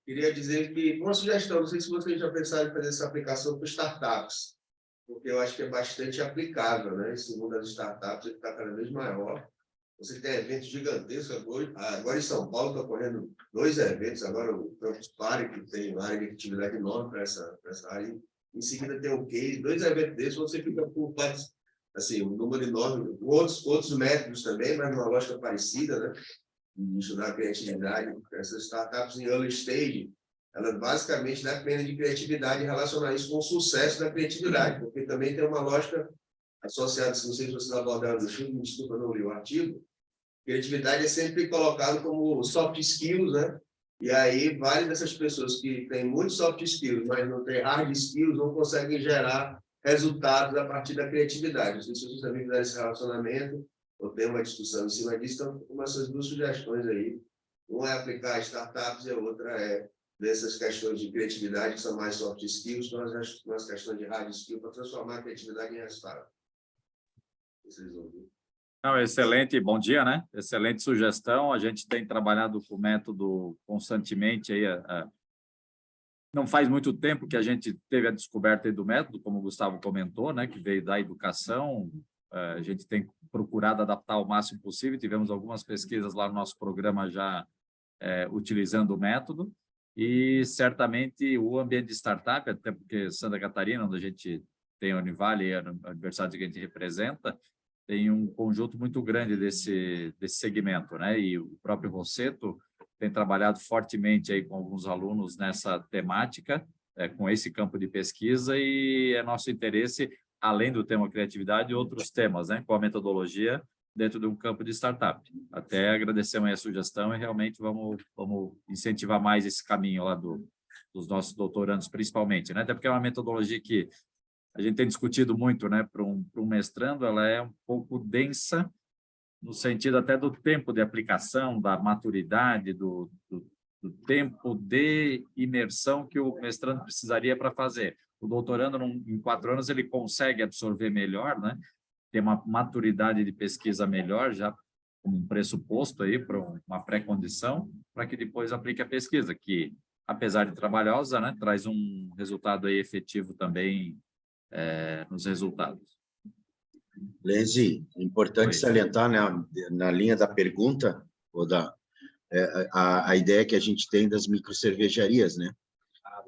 H: Queria dizer que, uma sugestão, não sei se vocês já pensaram em fazer essa aplicação para startups, porque eu acho que é bastante aplicável, né? Esse mundo das startups está cada vez maior. Você tem eventos gigantescos agora em São Paulo está ocorrendo 2 eventos, agora o Campus Party, que tem uma área de atividade enorme para essa área. Em seguida tem o case, 2 eventos desses, você fica por assim, um número enorme, outros métodos também, mas numa lógica parecida, né? De estudar a criatividade. Essas startups em early stage, elas basicamente dependem de criatividade e relacionar isso com o sucesso da criatividade, porque também tem uma lógica associada, não sei se vocês abordaram no estudo, me desculpa, não li o artigo. Criatividade é sempre colocado como soft skills, né? E aí, várias dessas pessoas que têm muitos soft skills, mas não têm hard skills, não conseguem gerar resultados a partir da criatividade. Não sei se vocês também fizeram esse relacionamento, ou tem uma discussão em cima disso, então, com essas 2 sugestões aí. Uma é aplicar startups e a outra é dessas questões de criatividade, que são mais soft skills, com as questões de hard skills, para transformar a criatividade em resultado. Vocês ouviram?
E: Não, excelente, bom dia, né? Excelente sugestão. A gente tem trabalhado com o método constantemente aí. Não faz muito tempo que a gente teve a descoberta aí do método, como o Gustavo comentou, né? Que veio da educação. A gente tem procurado adaptar o máximo possível. Tivemos algumas pesquisas lá no nosso programa já utilizando o método. E certamente o ambiente de startup, até porque Santa Catarina, onde a gente tem a Univale, a universidade que a gente representa, tem um conjunto muito grande desse segmento, né? E o próprio Rosseto tem trabalhado fortemente aí com alguns alunos nessa temática, com esse campo de pesquisa, e é nosso interesse, além do tema criatividade, outros temas, né? Com a metodologia dentro de um campo de startup. Até agradecemos aí a sugestão e realmente vamos incentivar mais esse caminho lá dos nossos doutorandos, principalmente, né? Até porque é uma metodologia que a gente tem discutido muito, né? Para um mestrando, ela é um pouco densa, no sentido até do tempo de aplicação, da maturidade, do tempo de imersão que o mestrando precisaria para fazer. O doutorando, em 4 anos, ele consegue absorver melhor, né? Ter uma maturidade de pesquisa melhor, já como um pressuposto aí para uma pré-condição, para que depois aplique a pesquisa, que, apesar de trabalhosa, né? Traz um resultado aí efetivo também nos resultados.
K: Lenzi, importante salientar, né, na linha da pergunta, ou a ideia que a gente tem das microcervejarias, né?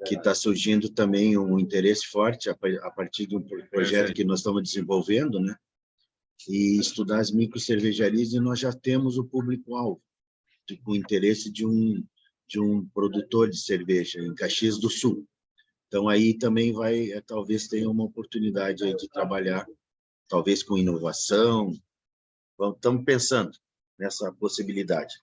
K: Que está surgindo também um interesse forte a partir do projeto que nós estamos desenvolvendo, né? E estudar as microcervejarias, e nós já temos o público-alvo, com o interesse de de um produtor de cerveja em Caxias do Sul. Então, aí também talvez tenha uma oportunidade aí de trabalhar, talvez com inovação. Estamos pensando nessa possibilidade.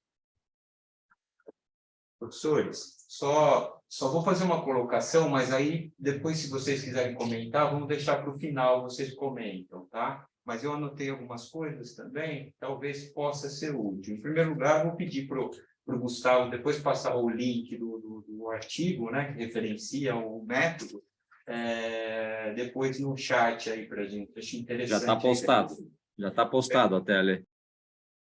A: Professores, só vou fazer uma colocação, mas aí depois, se vocês quiserem comentar, vamos deixar para o final, vocês comentam, tá? Mas eu anotei algumas coisas também, talvez possa ser útil. Em primeiro lugar, vou pedir para o Gustavo depois passar o link do artigo, né, que referencia o método, depois no chat aí para a gente. Achei interessante.
E: Já está postado até ali.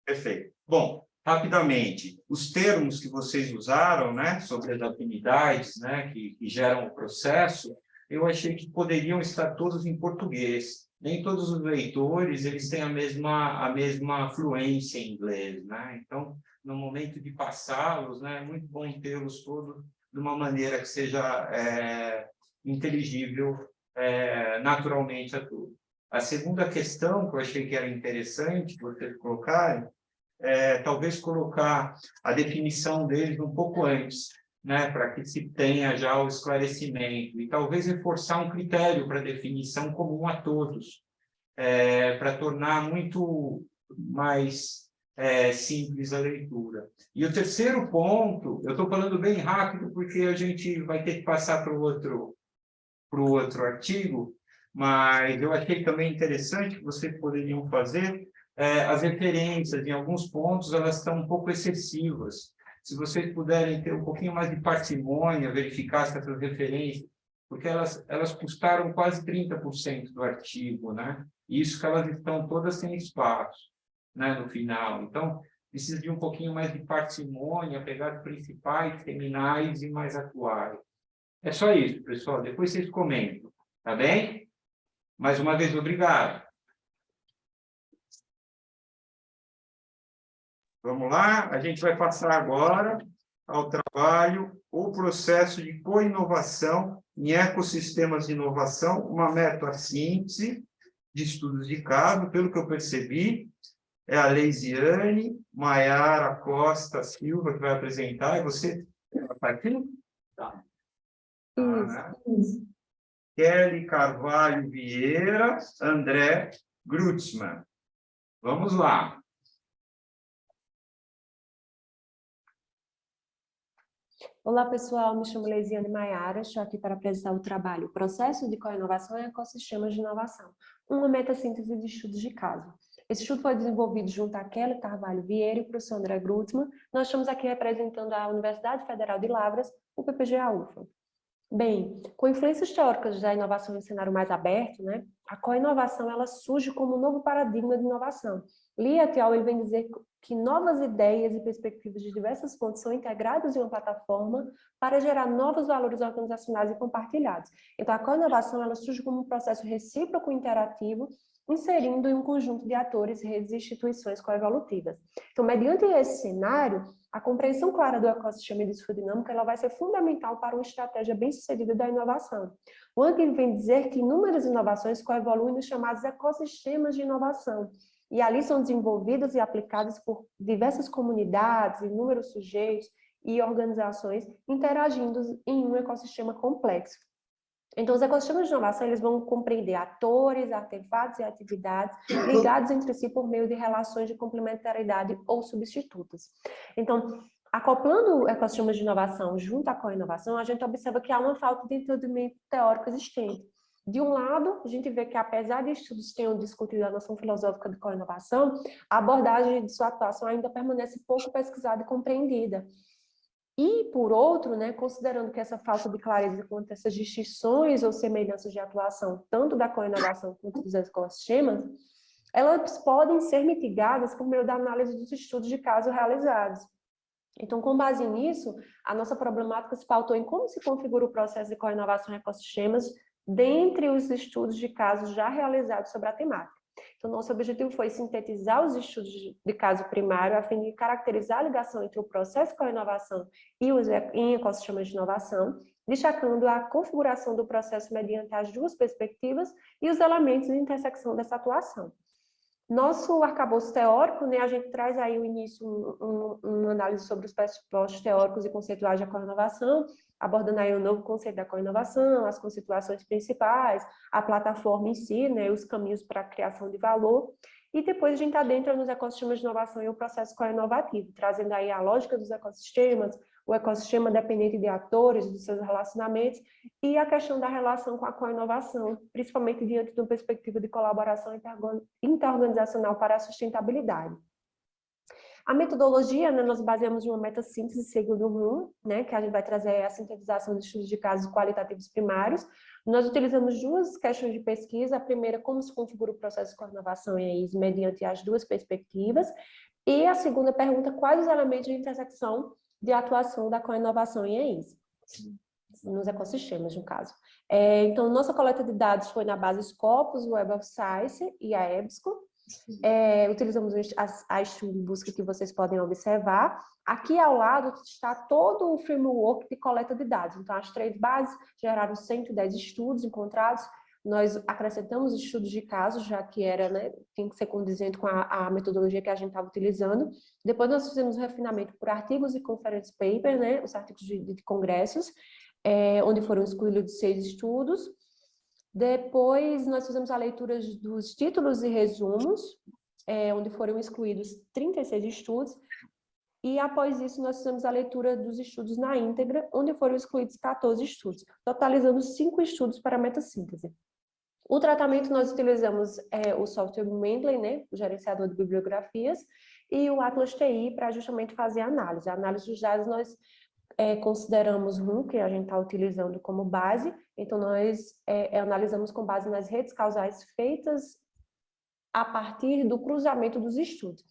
A: Perfeito. Bom, rapidamente, os termos que vocês usaram, né, sobre as afinidades, né, que geram o processo, eu achei que poderiam estar todos em português. Nem todos os leitores eles têm a mesma fluência em inglês, né? Então, no momento de passá-los, né, é muito bom tê-los todos de uma maneira que seja inteligível naturalmente a todos. A segunda questão que eu achei que era interessante vocês colocarem talvez colocar a definição deles um pouco antes, né, para que se tenha já o esclarecimento, e talvez reforçar um critério para definição comum a todos, para tornar muito mais simples a leitura. E o terceiro ponto, eu estou falando bem rápido, porque a gente vai ter que passar para o outro artigo, mas eu achei também interessante que vocês poderiam fazer as referências, em alguns pontos, elas estão um pouco excessivas. Se vocês puderem ter um pouquinho mais de parcimônia, verificar essas referências, porque elas custaram quase 30% do artigo, né? Isso que elas estão todas sem espaço, né, no final. Então, precisa de um pouquinho mais de parcimônia, pegar os principais, terminais e mais atuais. É só isso, pessoal. Depois vocês comentam, tá bem? Mais uma vez, obrigado. Vamos lá, a gente vai passar agora ao trabalho, o processo de co-inovação em ecossistemas de inovação, uma meta-síntese de estudos de caso, pelo que eu percebi, é a Leisiane Maiara Costa Silva que vai apresentar, e você está aqui? Tá. Kelly Carvalho Vieira, André Grutzmann. Vamos lá.
G: Olá, pessoal. Me chamo Leisiane Maiara. Estou aqui para apresentar o trabalho Processo de Co-inovação em Ecossistemas de Inovação, uma meta-síntese de estudos de caso. Esse estudo foi desenvolvido junto a Kelly Carvalho Vieira e o professor André Grutzmann. Nós estamos aqui representando a Universidade Federal de Lavras, o PPGA-UFA. Bem, com influências teóricas da inovação em um cenário mais aberto, né, a co-inovação ela surge como um novo paradigma de inovação. Lee et al. Ele vem dizer que novas ideias e perspectivas de diversas fontes são integradas em uma plataforma para gerar novos valores organizacionais e compartilhados. Então, a co-inovação ela surge como um processo recíproco e interativo, inserindo em um conjunto de atores, redes e instituições coevolutivas. Então, mediante esse cenário, a compreensão clara do ecossistema e de sua dinâmica ela vai ser fundamental para uma estratégia bem-sucedida da inovação. O Anke vem dizer que inúmeras inovações coevoluem nos chamados ecossistemas de inovação, e ali são desenvolvidas e aplicadas por diversas comunidades, inúmeros sujeitos e organizações interagindo em um ecossistema complexo. Então, os ecossistemas de inovação eles vão compreender atores, artefatos e atividades ligados entre si por meio de relações de complementaridade ou substitutas. Então, acoplando ecossistemas de inovação junto à co-inovação, a gente observa que há uma falta de entendimento teórico existente. De um lado, a gente vê que, apesar de estudos tenham discutido a noção filosófica de co-inovação, a abordagem de sua atuação ainda permanece pouco pesquisada e compreendida. E, por outro, né, considerando que essa falta de clareza quanto a essas distinções ou semelhanças de atuação, tanto da co-inovação quanto dos ecossistemas, elas podem ser mitigadas por meio da análise dos estudos de caso realizados. Então, com base nisso, a nossa problemática se pautou em como se configura o processo de co-inovação em ecossistemas dentre os estudos de casos já realizados sobre a temática. Então, nosso objetivo foi sintetizar os estudos de caso primário a fim de caracterizar a ligação entre o processo de co-inovação e os ecossistemas de inovação, destacando a configuração do processo mediante as duas perspectivas e os elementos de intersecção dessa atuação. Nosso arcabouço teórico, né, a gente traz aí o início, uma análise sobre os pressupostos teóricos e conceituais da co-inovação, abordando aí o novo conceito da co-inovação, as conceituações principais, a plataforma em si, né, os caminhos para a criação de valor, e depois a gente adentra nos ecossistemas de inovação e o processo co-inovativo, trazendo aí a lógica dos ecossistemas, o ecossistema dependente de atores, dos seus relacionamentos, e a questão da relação com a co-inovação, principalmente diante de uma perspectiva de colaboração interorganizacional para a sustentabilidade. A metodologia, né, nós baseamos em uma meta-síntese segundo o né, que a gente vai trazer a sintetização de estudos de casos qualitativos primários. Nós utilizamos duas questões de pesquisa. A primeira, como se configura o processo de co-inovação em EIS mediante as duas perspectivas. E a segunda pergunta, quais os elementos de intersecção de atuação da co-inovação em EIS, nos ecossistemas, no caso. Então, nossa coleta de dados foi na base Scopus, Web of Science e a EBSCO. Utilizamos a estudo de busca que vocês podem observar. Aqui ao lado está todo o framework de coleta de dados. Então, as 3 bases geraram 110 estudos encontrados. Nós acrescentamos estudos de casos, já que era, né, tem que ser condizente com a metodologia que a gente estava utilizando. Depois nós fizemos o refinamento por artigos e conference papers, né, os artigos de congressos, onde foram excluídos 6 estudos. Depois nós fizemos a leitura dos títulos e resumos, onde foram excluídos 36 estudos. E após isso nós fizemos a leitura dos estudos na íntegra, onde foram excluídos 14 estudos, totalizando 5 estudos para a metassíntese. O tratamento nós utilizamos o software Mendeley, né, o gerenciador de bibliografias, e o Atlas TI para justamente fazer a análise. A análise dos dados nós consideramos RUM, que a gente está utilizando como base, então nós analisamos com base nas redes causais feitas a partir do cruzamento dos estudos.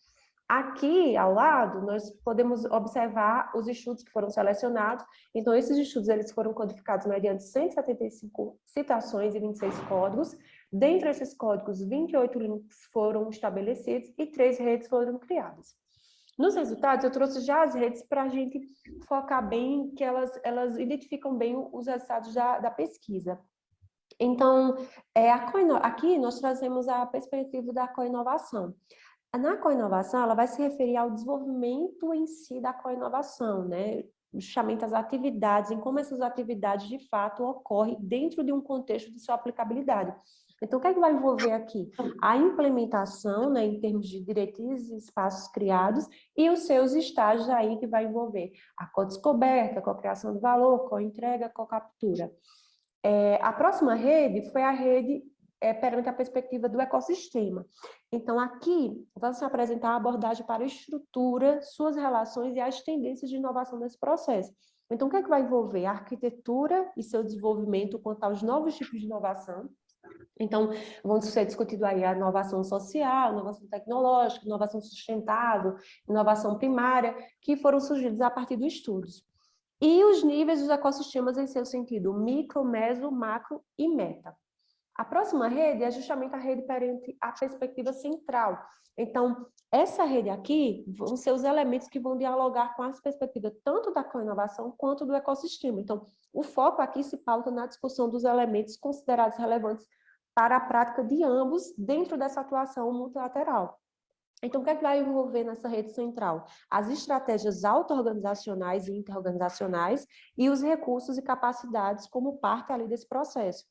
G: Aqui, ao lado, nós podemos observar os estudos que foram selecionados. Então, esses estudos eles foram codificados mediante 175 citações e 26 códigos. Dentre esses códigos, 28 links foram estabelecidos e 3 redes foram criadas. Nos resultados, eu trouxe já as redes para a gente focar bem, que elas identificam bem os resultados da pesquisa. Então, aqui nós trazemos a perspectiva da co-inovação. Na co-inovação, ela vai se referir ao desenvolvimento em si da co-inovação, né? Justamente as atividades, em como essas atividades de fato ocorrem dentro de um contexto de sua aplicabilidade. Então, o que é que vai envolver aqui? A implementação, né, em termos de diretrizes e espaços criados, e os seus estágios aí que vai envolver a co-descoberta, a co-criação de valor, co-entrega, co-captura. A próxima rede foi a rede perante a perspectiva do ecossistema. Então, aqui, vamos apresentar a abordagem para a estrutura, suas relações e as tendências de inovação nesse processo. Então, o que é que vai envolver? A arquitetura e seu desenvolvimento quanto aos novos tipos de inovação. Então, vão ser discutido aí a inovação social, inovação tecnológica, inovação sustentável, inovação primária, que foram surgidos a partir dos estudos. E os níveis dos ecossistemas em seu sentido micro, meso, macro e meta. A próxima rede é justamente a rede perante a perspectiva central. Então, essa rede aqui vão ser os elementos que vão dialogar com as perspectivas tanto da co-inovação quanto do ecossistema. Então, o foco aqui se pauta na discussão dos elementos considerados relevantes para a prática de ambos dentro dessa atuação multilateral. Então, o que é que vai envolver nessa rede central? As estratégias auto-organizacionais e interorganizacionais e os recursos e capacidades como parte ali desse processo.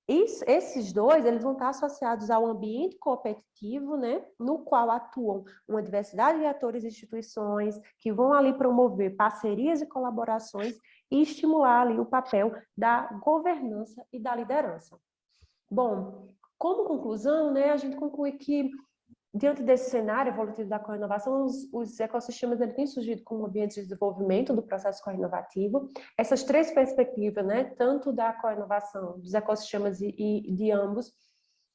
G: Esses dois, eles vão estar associados ao ambiente competitivo, né, no qual atuam uma diversidade de atores e instituições que vão ali promover parcerias e colaborações e estimular ali o papel da governança e da liderança. Bom, como conclusão, né, a gente conclui que diante desse cenário evolutivo da co-inovação, os ecossistemas têm surgido como ambientes de desenvolvimento do processo co-inovativo. Essas 3 perspectivas, né, tanto da co-inovação, dos ecossistemas e de ambos,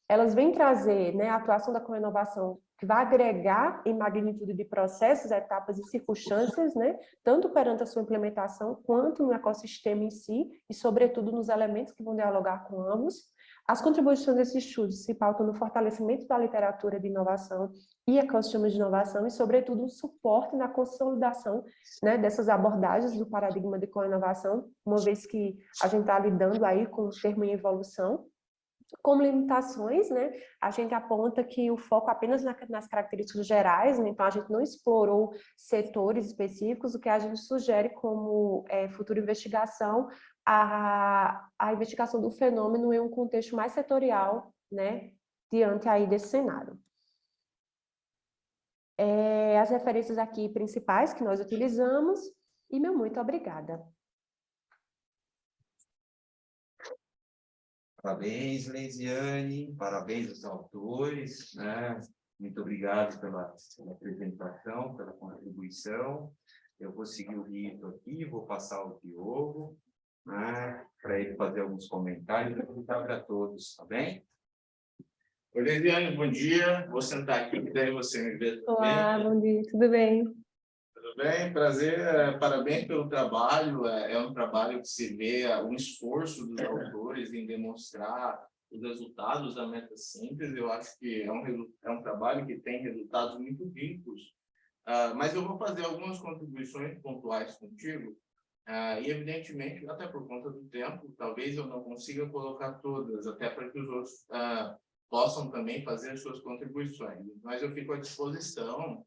G: elas vêm trazer, né, a atuação da co-inovação que vai agregar em magnitude de processos, etapas e circunstâncias, né, tanto perante a sua implementação, quanto no ecossistema em si, e sobretudo nos elementos que vão dialogar com ambos. As contribuições desses estudos se pautam no fortalecimento da literatura de inovação e ecossistemas de inovação e, sobretudo, um suporte na consolidação, né, dessas abordagens do paradigma de co-inovação, uma vez que a gente está lidando aí com o termo em evolução. Como limitações, né, a gente aponta que o foco apenas nas características gerais, né, então a gente não explorou setores específicos, o que a gente sugere como futura investigação, a investigação do fenômeno em um contexto mais setorial, né, diante aí desse cenário. As referências aqui principais que nós utilizamos, e meu muito obrigada.
A: Parabéns, Leisiane, parabéns aos autores, né? Muito obrigado pela apresentação, pela contribuição. Eu vou seguir o rito aqui, vou passar ao Diogo, né? Para ele fazer alguns comentários e perguntar para todos, tá bem?
C: Oi, Leisiane, bom dia. Vou sentar aqui, que daí você me vê também.
G: Olá, bom dia, tudo bem?
C: Tudo bem? Prazer, parabéns pelo trabalho. É um trabalho que se vê um esforço dos autores em demonstrar os resultados da metassíntese. Eu acho que é um trabalho que tem resultados muito ricos. Mas eu vou fazer algumas contribuições pontuais contigo. E, evidentemente, até por conta do tempo, talvez eu não consiga colocar todas, até para que os outros possam também fazer as suas contribuições. Mas eu fico à disposição,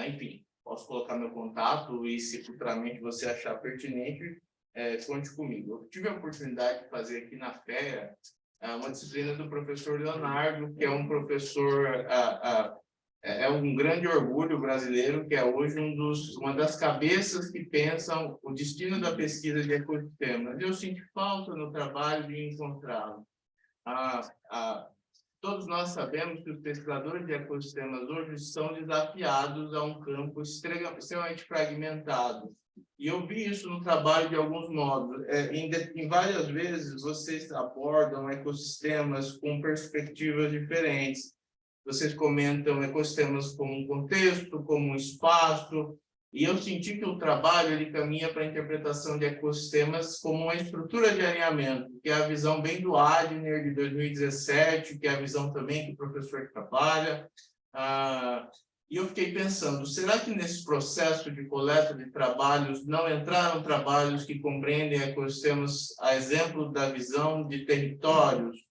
C: enfim. Posso colocar meu contato e, se futuramente você achar pertinente, conte comigo. Eu tive a oportunidade de fazer aqui na FEA uma disciplina do professor Leonardo, que é um professor, é um grande orgulho brasileiro, que é hoje uma das cabeças que pensam o destino da pesquisa de ecossistemas. Eu sinto falta no trabalho de encontrá-lo. Todos nós sabemos que os pesquisadores de ecossistemas hoje são desafiados a um campo extremamente fragmentado. E eu vi isso no trabalho de alguns modos. Em várias vezes, vocês abordam ecossistemas com perspectivas diferentes. Vocês comentam ecossistemas como um contexto, como um espaço. E eu senti que o trabalho ele caminha para a interpretação de ecossistemas como uma estrutura de alinhamento, que é a visão bem do Adner, de 2017, que é a visão também que o professor trabalha. E eu fiquei pensando, será que nesse processo de coleta de trabalhos não entraram trabalhos que compreendem ecossistemas, a exemplo da visão de territórios?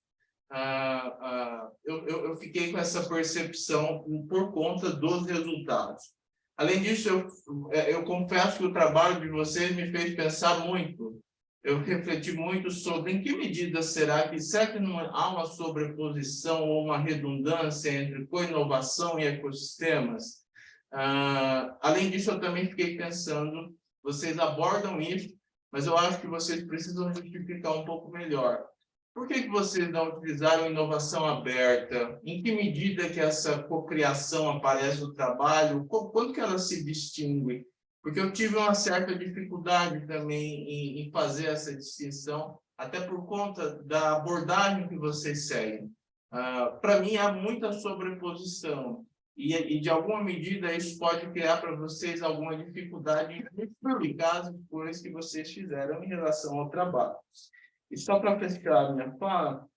C: Eu fiquei com essa percepção por conta dos resultados. Além disso, eu confesso que o trabalho de vocês me fez pensar muito. Eu refleti muito sobre em que medida será que não há uma sobreposição ou uma redundância entre co-inovação e ecossistemas. Além disso, eu também fiquei pensando, vocês abordam isso, mas eu acho que vocês precisam justificar um pouco melhor. Por que vocês não utilizaram inovação aberta? Em que medida que essa cocriação aparece no trabalho? Quando que ela se distingue? Porque eu tive uma certa dificuldade também em fazer essa distinção, até por conta da abordagem que vocês seguem. Para mim, há muita sobreposição. E, de alguma medida, isso pode criar para vocês alguma dificuldade em explicar as escolhas que vocês fizeram em relação ao trabalho. E só para fechar a minha fala,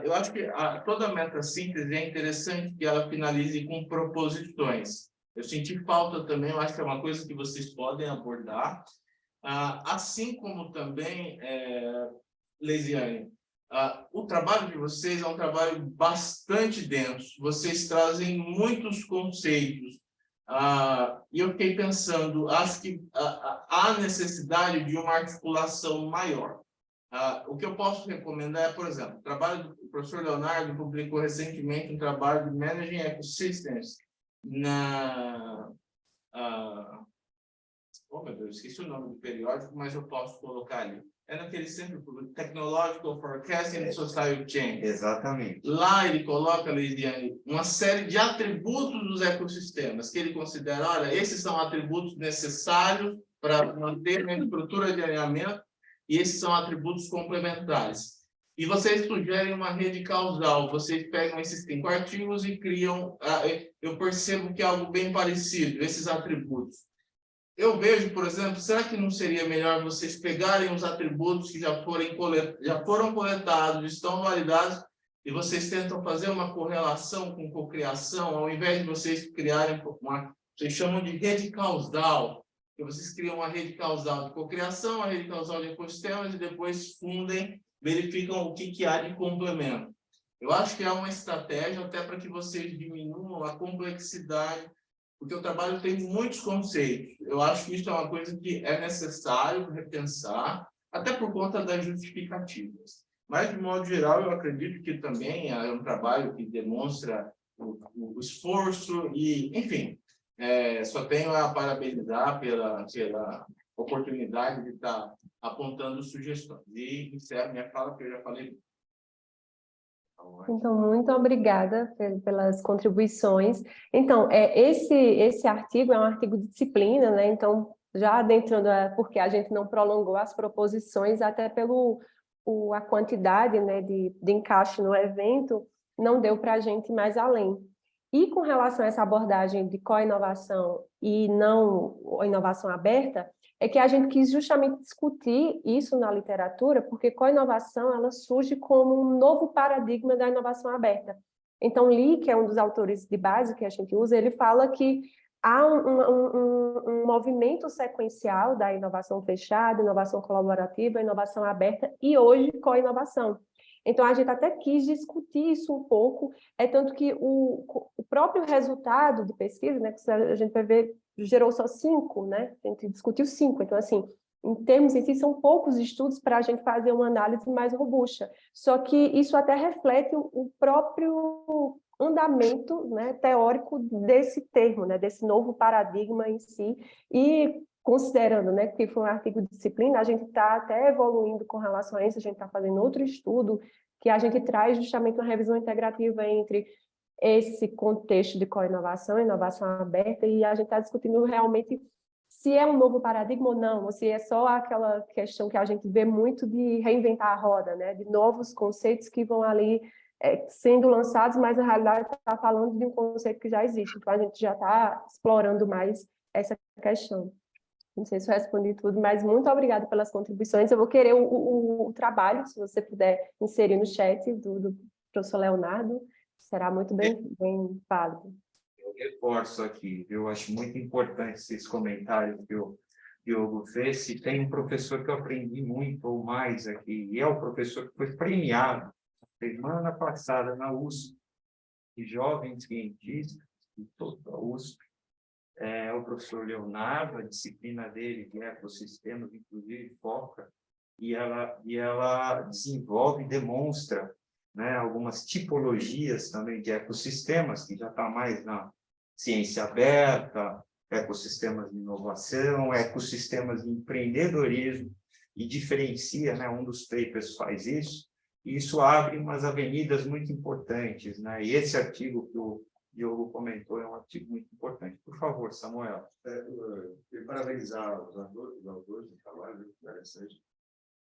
C: eu acho que toda a metassíntese é interessante que ela finalize com proposições. Eu senti falta também, eu acho que é uma coisa que vocês podem abordar. Assim como também, Leisiane, o trabalho de vocês é um trabalho bastante denso. Vocês trazem muitos conceitos. E eu fiquei pensando, acho que há necessidade de uma articulação maior. O que eu posso recomendar é, por exemplo, o trabalho do professor Leonardo publicou recentemente um trabalho de Managing Ecosystems oh, meu Deus, esqueci o nome do periódico, mas eu posso colocar ali. É naquele centro Technological Forecasting and Society Change.
A: Exatamente.
C: Lá ele coloca, Leisiane, uma série de atributos dos ecossistemas, que ele considera, olha, esses são atributos necessários para manter uma estrutura de alinhamento, e esses são atributos complementares. E vocês sugerem uma rede causal. Vocês pegam esses 5 artigos e criam... eu percebo que é algo bem parecido, esses atributos. Eu vejo, por exemplo, será que não seria melhor vocês pegarem os atributos que já foram coletados, estão validados, e vocês tentam fazer uma correlação com cocriação, ao invés de vocês criarem vocês chamam de rede causal, que vocês criam uma rede causal de cocriação, a rede causal de ecossistemas, e depois fundem verificam o que há de complemento. Eu acho que é uma estratégia até para que vocês diminuam a complexidade, porque o trabalho tem muitos conceitos. Eu acho que isso é uma coisa que é necessário repensar, até por conta das justificativas. Mas, de modo geral, eu acredito que também é um trabalho que demonstra o esforço e, enfim, só tenho a parabenizar pela oportunidade de estar apontando sugestões. E encerro minha fala, porque eu já falei.
G: Então, muito obrigada pelas contribuições. Então, esse artigo é um artigo de disciplina, né? Então, já dentro porque a gente não prolongou as proposições, até a quantidade, né, de encaixe no evento, não deu para a gente ir mais além. E com relação a essa abordagem de co-inovação e não inovação aberta, é que a gente quis justamente discutir isso na literatura, porque co-inovação ela surge como um novo paradigma da inovação aberta. Então, Lee, que é um dos autores de base que a gente usa, ele fala que há um movimento sequencial da inovação fechada, inovação colaborativa, inovação aberta e hoje co-inovação. Então, a gente até quis discutir isso um pouco, tanto que o próprio resultado de pesquisa, né, que a gente vai ver, gerou só 5, né? A gente discutiu 5, então, assim, em termos em si, são poucos estudos para a gente fazer uma análise mais robusta. Só que isso até reflete o próprio andamento, né, teórico desse termo, né, desse novo paradigma em si, e considerando, né, que foi um artigo de disciplina, a gente está até evoluindo com relação a isso, a gente está fazendo outro estudo que a gente traz justamente uma revisão integrativa entre esse contexto de co-inovação, inovação aberta, e a gente está discutindo realmente se é um novo paradigma ou não, ou se é só aquela questão que a gente vê muito de reinventar a roda, né, de novos conceitos que vão ali sendo lançados, mas na realidade está falando de um conceito que já existe, então a gente já está explorando mais essa questão. Não sei se eu respondi tudo, mas muito obrigada pelas contribuições. Eu vou querer o trabalho, se você puder inserir no chat do professor Leonardo, será muito bem válido.
A: Eu reforço aqui, eu acho muito importante esses comentários que o Diogo fez. Se tem um professor que eu aprendi muito ou mais aqui, e é o professor que foi premiado semana passada na USP, de jovens cientistas de toda a USP, é o professor Leonardo. A disciplina dele de ecossistemas, inclusive, foca, e ela desenvolve e demonstra, né, algumas tipologias também de ecossistemas, que já está mais na ciência aberta, ecossistemas de inovação, ecossistemas de empreendedorismo, e diferencia, né, um dos papers faz isso, e isso abre umas avenidas muito importantes, né? E esse artigo que o Diogo comentou é um artigo muito importante. Por favor, Samuel.
H: Parabenizar os autores do trabalho, muito interessante.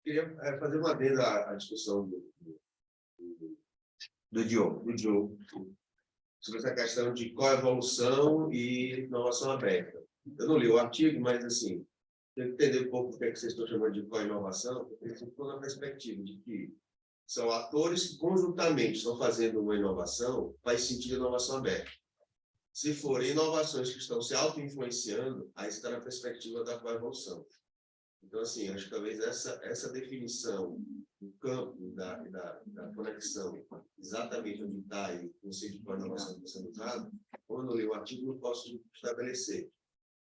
H: Queria fazer uma adenda à discussão
A: do Diogo.
H: Sobre essa questão de coevolução e inovação aberta. Eu não li o artigo, mas, assim, tem que entender um pouco o que vocês estão chamando de co-inovação, porque eles estão na perspectiva de que são atores que conjuntamente estão fazendo uma inovação, faz sentido inovação aberta. Se forem inovações que estão se auto-influenciando, aí está na perspectiva da coevolução. Então, assim, acho que talvez essa definição do campo da conexão, exatamente onde está o conceito de inovação que está sendo usado, quando eu li o artigo, eu posso estabelecer.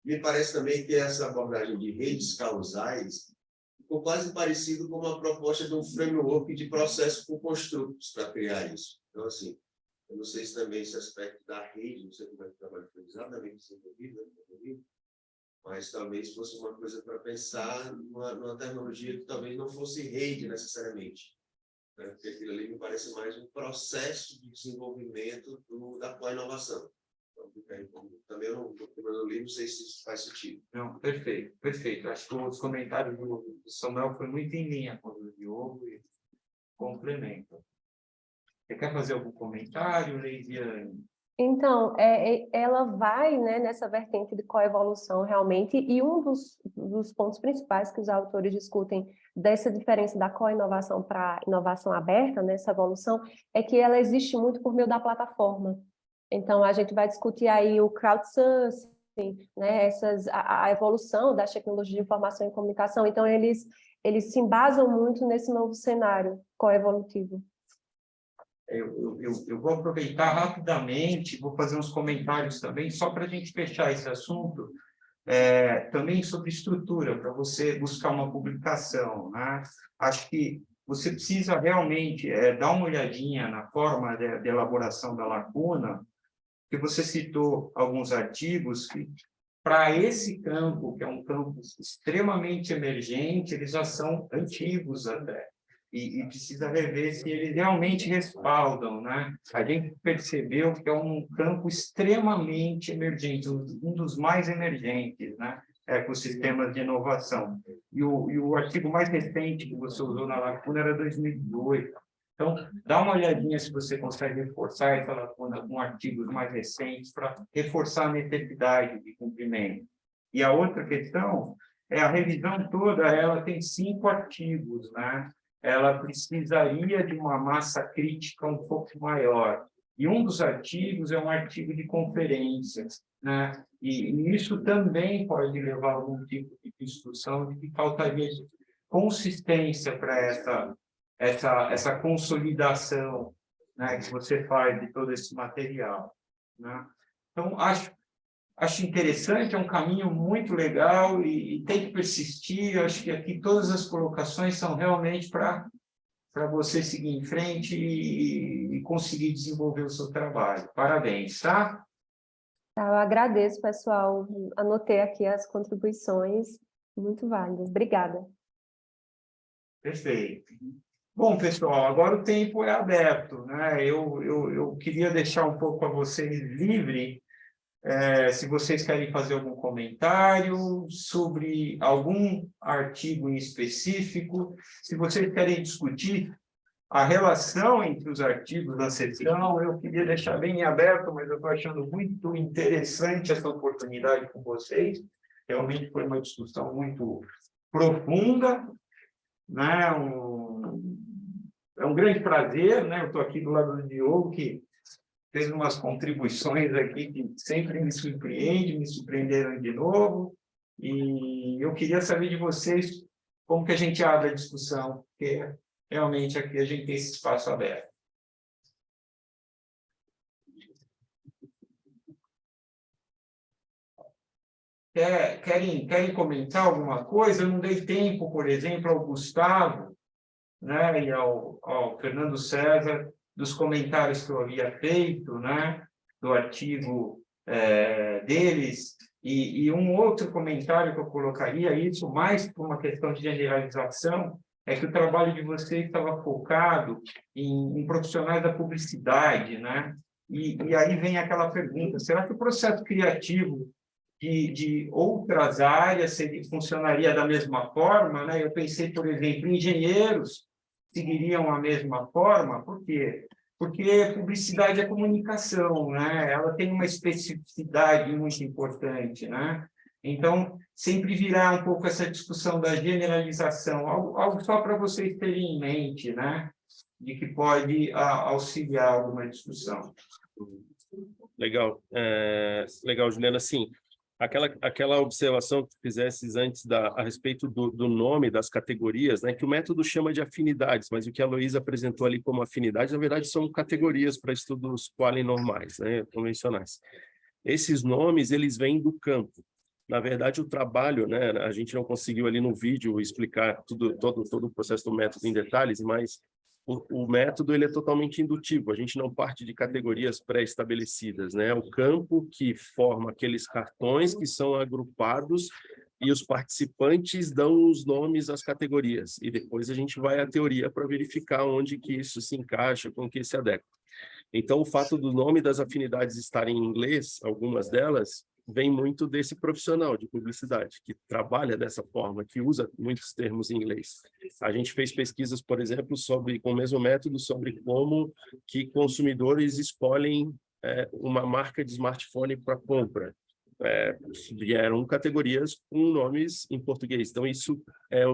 H: Me parece também que essa abordagem de redes causais ficou quase parecido com uma proposta de um framework de processo com construtos para criar isso. Então, assim, eu não sei se também esse aspecto da rede, não sei como é que o trabalho foi exatamente desenvolvido, mas talvez fosse uma coisa para pensar numa tecnologia que talvez não fosse rede necessariamente, né? Porque aquilo ali me parece mais um processo de desenvolvimento da co-inovação. Então, também eu não li, não sei se isso faz sentido.
A: Não, perfeito, perfeito. Acho que os comentários do Samuel foi muito em linha com o Diogo e complementa. Você quer fazer algum comentário, Leisiane?
G: Então, ela vai, né, nessa vertente de coevolução realmente, e um dos pontos principais que os autores discutem dessa diferença da co-inovação para a inovação aberta, nessa evolução, é que ela existe muito por meio da plataforma. Então, a gente vai discutir aí o crowdsourcing, né, a evolução das tecnologias de informação e comunicação. Então, eles eles se embasam muito nesse novo cenário coevolutivo.
A: Eu vou aproveitar rapidamente, vou fazer uns comentários também, só para a gente fechar esse assunto, também sobre estrutura, para você buscar uma publicação, né? Acho que você precisa realmente dar uma olhadinha na forma de elaboração da lacuna, que você citou alguns artigos que, para esse campo, que é um campo extremamente emergente, eles já são antigos até. E precisa rever se eles realmente respaldam, né? A gente percebeu que é um campo extremamente emergente, um dos mais emergentes, né? Ecossistemas de inovação. E o artigo mais recente que você usou na lacuna era 2018. Então, dá uma olhadinha se você consegue reforçar essa lacuna com artigos mais recentes para reforçar a necessidade de cumprimento. E a outra questão é a revisão toda, ela tem 5 artigos, né? Ela precisaria de uma massa crítica um pouco maior. E um dos artigos é um artigo de conferências, né? E isso também pode levar a algum tipo de discussão de que faltaria consistência para essa consolidação, né, que você faz de todo esse material, né? Então, acho interessante, é um caminho muito legal e tem que persistir. Eu acho que aqui todas as colocações são realmente para você seguir em frente e conseguir desenvolver o seu trabalho. Parabéns, tá?
G: Eu agradeço, pessoal. Anotei aqui as contribuições, muito válidas. Obrigada.
A: Perfeito. Bom, pessoal, agora o tempo é aberto, né? Eu queria deixar um pouco a vocês livre, se vocês querem fazer algum comentário sobre algum artigo em específico, se vocês querem discutir a relação entre os artigos da sessão, eu queria deixar bem aberto, mas eu estou achando muito interessante essa oportunidade com vocês. Realmente foi uma discussão muito profunda, né? É um grande prazer, né? Eu estou aqui do lado do Diogo, que fez umas contribuições aqui que sempre me surpreenderam de novo, e eu queria saber de vocês como que a gente abre a discussão, porque realmente aqui a gente tem esse espaço aberto. Querem comentar alguma coisa? Eu não dei tempo, por exemplo, ao Gustavo, né, e ao Fernando César, dos comentários que eu havia feito, né, do artigo deles, e um outro comentário que eu colocaria, isso mais por uma questão de generalização, é que o trabalho de vocês estava focado em profissionais da publicidade, né? E aí vem aquela pergunta, será que o processo criativo de outras áreas funcionaria da mesma forma, né? Eu pensei, por exemplo, engenheiros seguiriam a mesma forma, por quê? Porque publicidade é comunicação, né? Ela tem uma especificidade muito importante, né? Então, sempre virá um pouco essa discussão da generalização, algo só para vocês terem em mente, né? De que pode auxiliar alguma discussão.
M: Legal, legal, Juliana. Sim, aquela observação que fizesses antes a respeito do nome das categorias, né, que o método chama de afinidades, mas o que a Luísa apresentou ali como afinidades, na verdade, são categorias para estudos qualinormais, né, convencionais. Esses nomes, eles vêm do campo. Na verdade, o trabalho, né, a gente não conseguiu ali no vídeo explicar todo o processo do método em detalhes, mas o método ele é totalmente indutivo, a gente não parte de categorias pré-estabelecidas, né? É o campo que forma aqueles cartões que são agrupados e os participantes dão os nomes às categorias, e depois a gente vai à teoria para verificar onde que isso se encaixa, com que se adequa. Então, o fato do nome das afinidades estarem em inglês, algumas delas, vem muito desse profissional de publicidade, que trabalha dessa forma, que usa muitos termos em inglês. A gente fez pesquisas, por exemplo, com o mesmo método, sobre como que consumidores escolhem uma marca de smartphone para compra. Vieram categorias com nomes em português. Então, isso é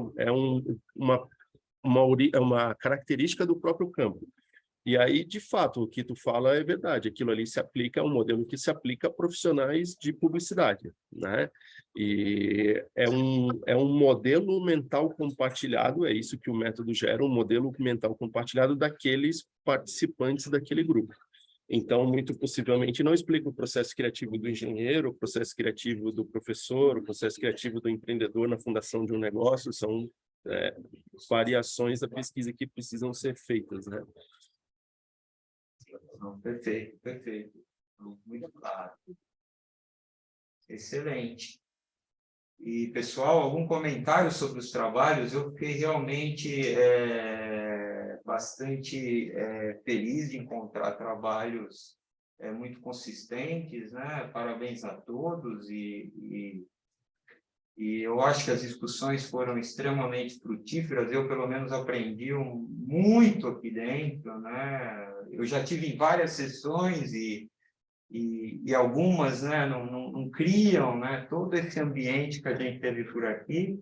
M: uma característica do próprio campo. E aí, de fato, o que tu fala é verdade. Aquilo ali se aplica, é um modelo que se aplica a profissionais de publicidade, né? E é um modelo mental compartilhado, é isso que o método gera, um modelo mental compartilhado daqueles participantes daquele grupo. Então, muito possivelmente, não explica o processo criativo do engenheiro, o processo criativo do professor, o processo criativo do empreendedor na fundação de um negócio, são variações da pesquisa que precisam ser feitas, né?
A: Não, perfeito, perfeito. Muito claro. Excelente. E, pessoal, algum comentário sobre os trabalhos? Eu fiquei realmente bastante feliz de encontrar trabalhos muito consistentes, né? Parabéns a todos e eu acho que as discussões foram extremamente frutíferas. Eu, pelo menos, aprendi muito aqui dentro, né? Eu já tive em várias sessões e algumas, né, não criam, né, todo esse ambiente que a gente teve por aqui.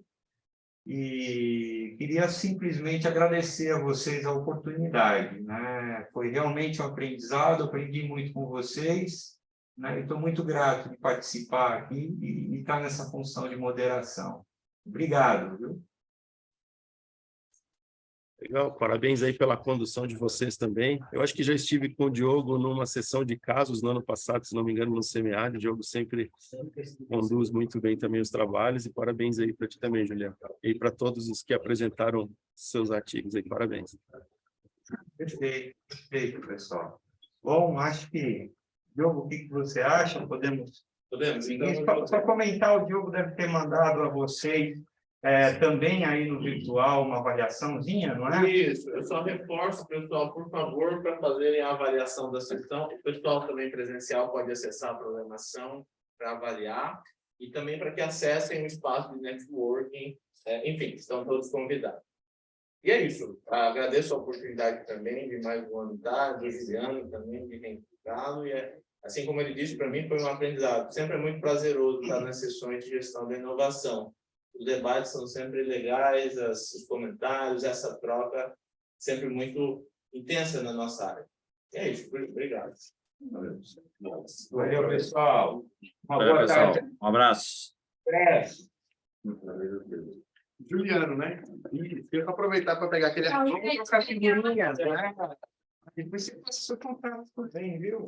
A: E queria simplesmente agradecer a vocês a oportunidade, né? Foi realmente um aprendizado, aprendi muito com vocês, né? Estou muito grato de participar aqui e estar nessa função de moderação. Obrigado, viu?
M: Legal, parabéns aí pela condução de vocês também. Eu acho que já estive com o Diogo numa sessão de casos no ano passado, se não me engano, no seminário. O Diogo sempre conduz muito bem também os trabalhos, e parabéns aí para ti também, Juliana. E para todos os que apresentaram seus artigos aí, parabéns.
A: Perfeito, perfeito, pessoal. Bom, acho que... Diogo, o que você acha? Podemos então, só comentar, o Diogo deve ter mandado a vocês também aí no virtual uma avaliaçãozinha, não é?
C: Isso, eu só reforço, pessoal, por favor, para fazerem a avaliação da sessão. O pessoal também presencial pode acessar a programação para avaliar e também para que acessem o espaço de networking. Enfim, estão todos convidados. E é isso. Agradeço a oportunidade também de mais um ano do Juliano também, de reencontrá-lo. E assim como ele disse, para mim foi um aprendizado. Sempre é muito prazeroso estar nas sessões de gestão da inovação. Os debates são sempre legais, os comentários, essa troca sempre muito intensa na nossa área. É isso, obrigado.
A: Valeu, pessoal. Uma
E: Valeu,
A: boa
E: pessoal.
A: tarde.
E: Um abraço.
H: Juliano, né? E eu vou aproveitar para pegar aquele arquivo e trocar figurinhas, né? Depois você passa o seu contato também, viu?